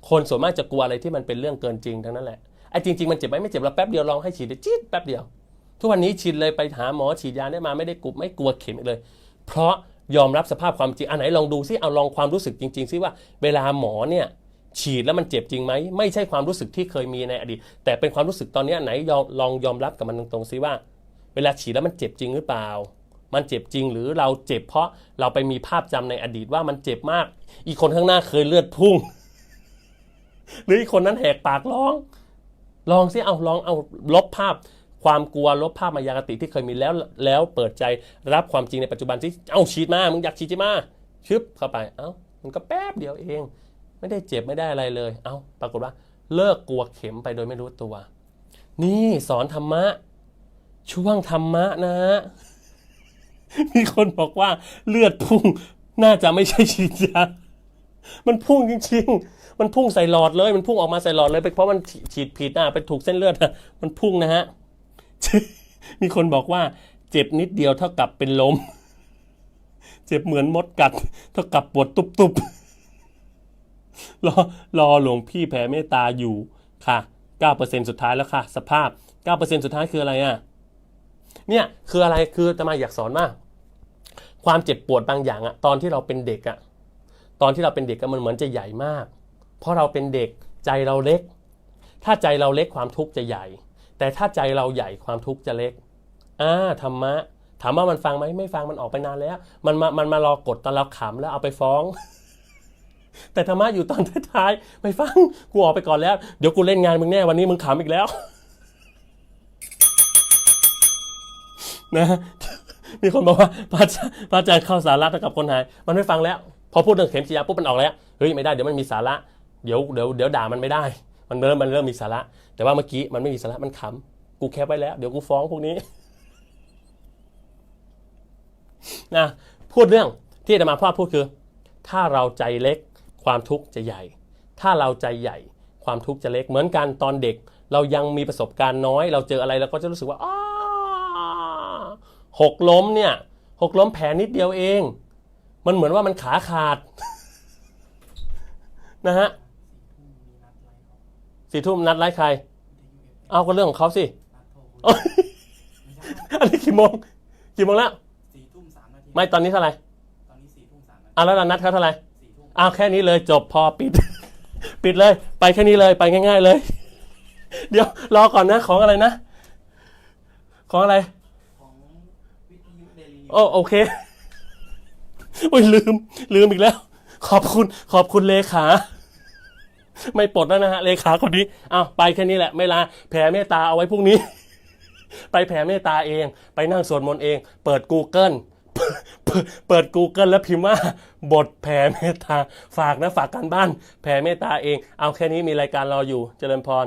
S1: คนส่วนมากจะกลัวอะไรที่มันเป็นเรื่องเกินจริงทั้งนั้นแหละไอ้จริงๆมันเจ็บไหมไม่เจ็บเราแป๊บเดียวลองให้ฉีดจี๊ดแป๊บเดียวทุกวันนี้ฉีดเลยไปหาหมอฉีดยาได้มาไม่กลัวเข็มเลยเพราะยอมรับสภาพความจริงอันไหนลองดูซิเอาลองความรู้สึกจริงๆซิว่าเวลาหมอเนี่ยฉีดแล้วมันเจ็บจริงไหมไม่ใช่ความรู้สึกที่เคยมีในอดีตแต่เป็นความรู้สึกตอนนี้ไหนลองยอมรับกับมันตรงๆซิว่าเวลาฉีดแล้วมันเจ็บจริงหรือเปล่ามันเจ็บจริงหรือเราเจ็บเพราะเราไปมีภาพจำในอดีตว่ามันเจ็บมากอีกคนข้างหน้าเคยเลือดพุ่งหรืออีกคนนั้นแหกปากร้องลองซิลองเอาลบภาพความกลัวลบภาพมายาคติที่เคยมีแล้วเปิดใจรับความจริงในปัจจุบันที่ฉีดมามึงอยากฉีดมาชึบเข้าไปมันก็แป๊บเดียวเองไม่ได้เจ็บไม่ได้อะไรเลยปรากฏว่าเลิกกลัวเข็มไปโดยไม่รู้ตัวนี่สอนธรรมะช่วงธรรมะนะมีคนบอกว่าเลือดพุ่งน่าจะไม่ใช่ฉีดยามันพุ่งจริงๆมันพุ่งใส่หลอดเลยมันพุ่งออกมาใส่หลอดเลยเพราะมันฉีดผิดไปถูกเส้นเลือดมันพุ่งนะฮะมีคนบอกว่าเจ็บนิดเดียวเท่ากับเป็นลมเจ็บเหมือนมดกัดเท่ากับปวดตุบรอหลวงพี่แผ่เมตตาอยู่ค่ะ 9% สุดท้ายแล้วค่ะสภาพ 9% สุดท้ายคืออะไรเนี่ยคืออะไรคืออาตมาอยากสอนว่าความเจ็บปวดบางอย่างตอนที่เราเป็นเด็กตอนที่เราเป็นเด็กมันเหมือนจะใหญ่มากเพราะเราเป็นเด็กใจเราเล็กถ้าใจเราเล็กความทุกข์จะใหญ่แต่ถ้าใจเราใหญ่ความทุกข์จะเล็กธรรมะถามว่ามันฟังไหมไม่ฟังมันออกไปนานแล้วมันมารอกดตอนเราขำแล้วเอาไปฟ้องแต่ธรรมะอยู่ตอนท้ายๆไม่ฟังกูออกไปก่อนแล้วเดี๋ยวกูเล่นงานมึงแน่วันนี้มึงขำอีกแล้วนะมีคนบอกว่าพระอาจารย์เข้าสาระกับคนหายมันไม่ฟังแล้วพอพูดเรื่องเข็มฉีดยาปุ๊บมันออกแล้วเฮ้ยไม่ได้เดี๋ยวมันมีสาระเดี๋ยวด่ามันไม่ได้มันเริ่มมีสาระแต่ว่าเมื่อกี้มันไม่มีสาระมันขำกูแคปไว้แล้วเดี๋ยวกูฟ้องพวกนี้นะพูดเรื่องที่อาตมาพูดคือถ้าเราใจเล็กความทุกข์จะใหญ่ถ้าเราใจใหญ่ความทุกข์จะเล็กเหมือนกันตอนเด็กเรายังมีประสบการณ์น้อยเราเจออะไรเราก็จะรู้สึกว่าหกล้มแผลนิดเดียวเองมันเหมือนว่ามันขาขาดนะฮะ4 ทุ่มนัดไลฟ์ใครเอาก็เรื่องของเขาสิอันนี้กี่โมงแล้ว
S2: 4 ทุ่ม 3 นาที
S1: ไม่ตอนนี้เท่าไหร่
S2: ตอนนี้4 ทุ่ม 3 นาที
S1: แล้วเรานัดเขาเท่าไหร่แค่นี้เลยจบพอปิด ปิดเลยไปแค่นี้เลยไปง่ายๆเลยเดี๋ยวรอก่อนนะของอะไรนะของอะไร
S2: ของวิทยุเดลินิว
S1: โอเคโอ้ยลืมอีกแล้วขอบคุณเลขาไม่ปลดแล้วนะฮะเลขาคนนี้อ้าวไปแค่นี้แหละไม่ลาแผ่เมตตาเอาไว้พรุ่งนี้ไปแผ่เมตตาเองไปนั่งสวดมนต์เองเปิด Google เปิด Google แล้วพิมพ์ว่าบทแผ่เมตตาฝากนะฝากการบ้านแผ่เมตตาเองเอาแค่นี้มีรายการรออยู่เจริญพร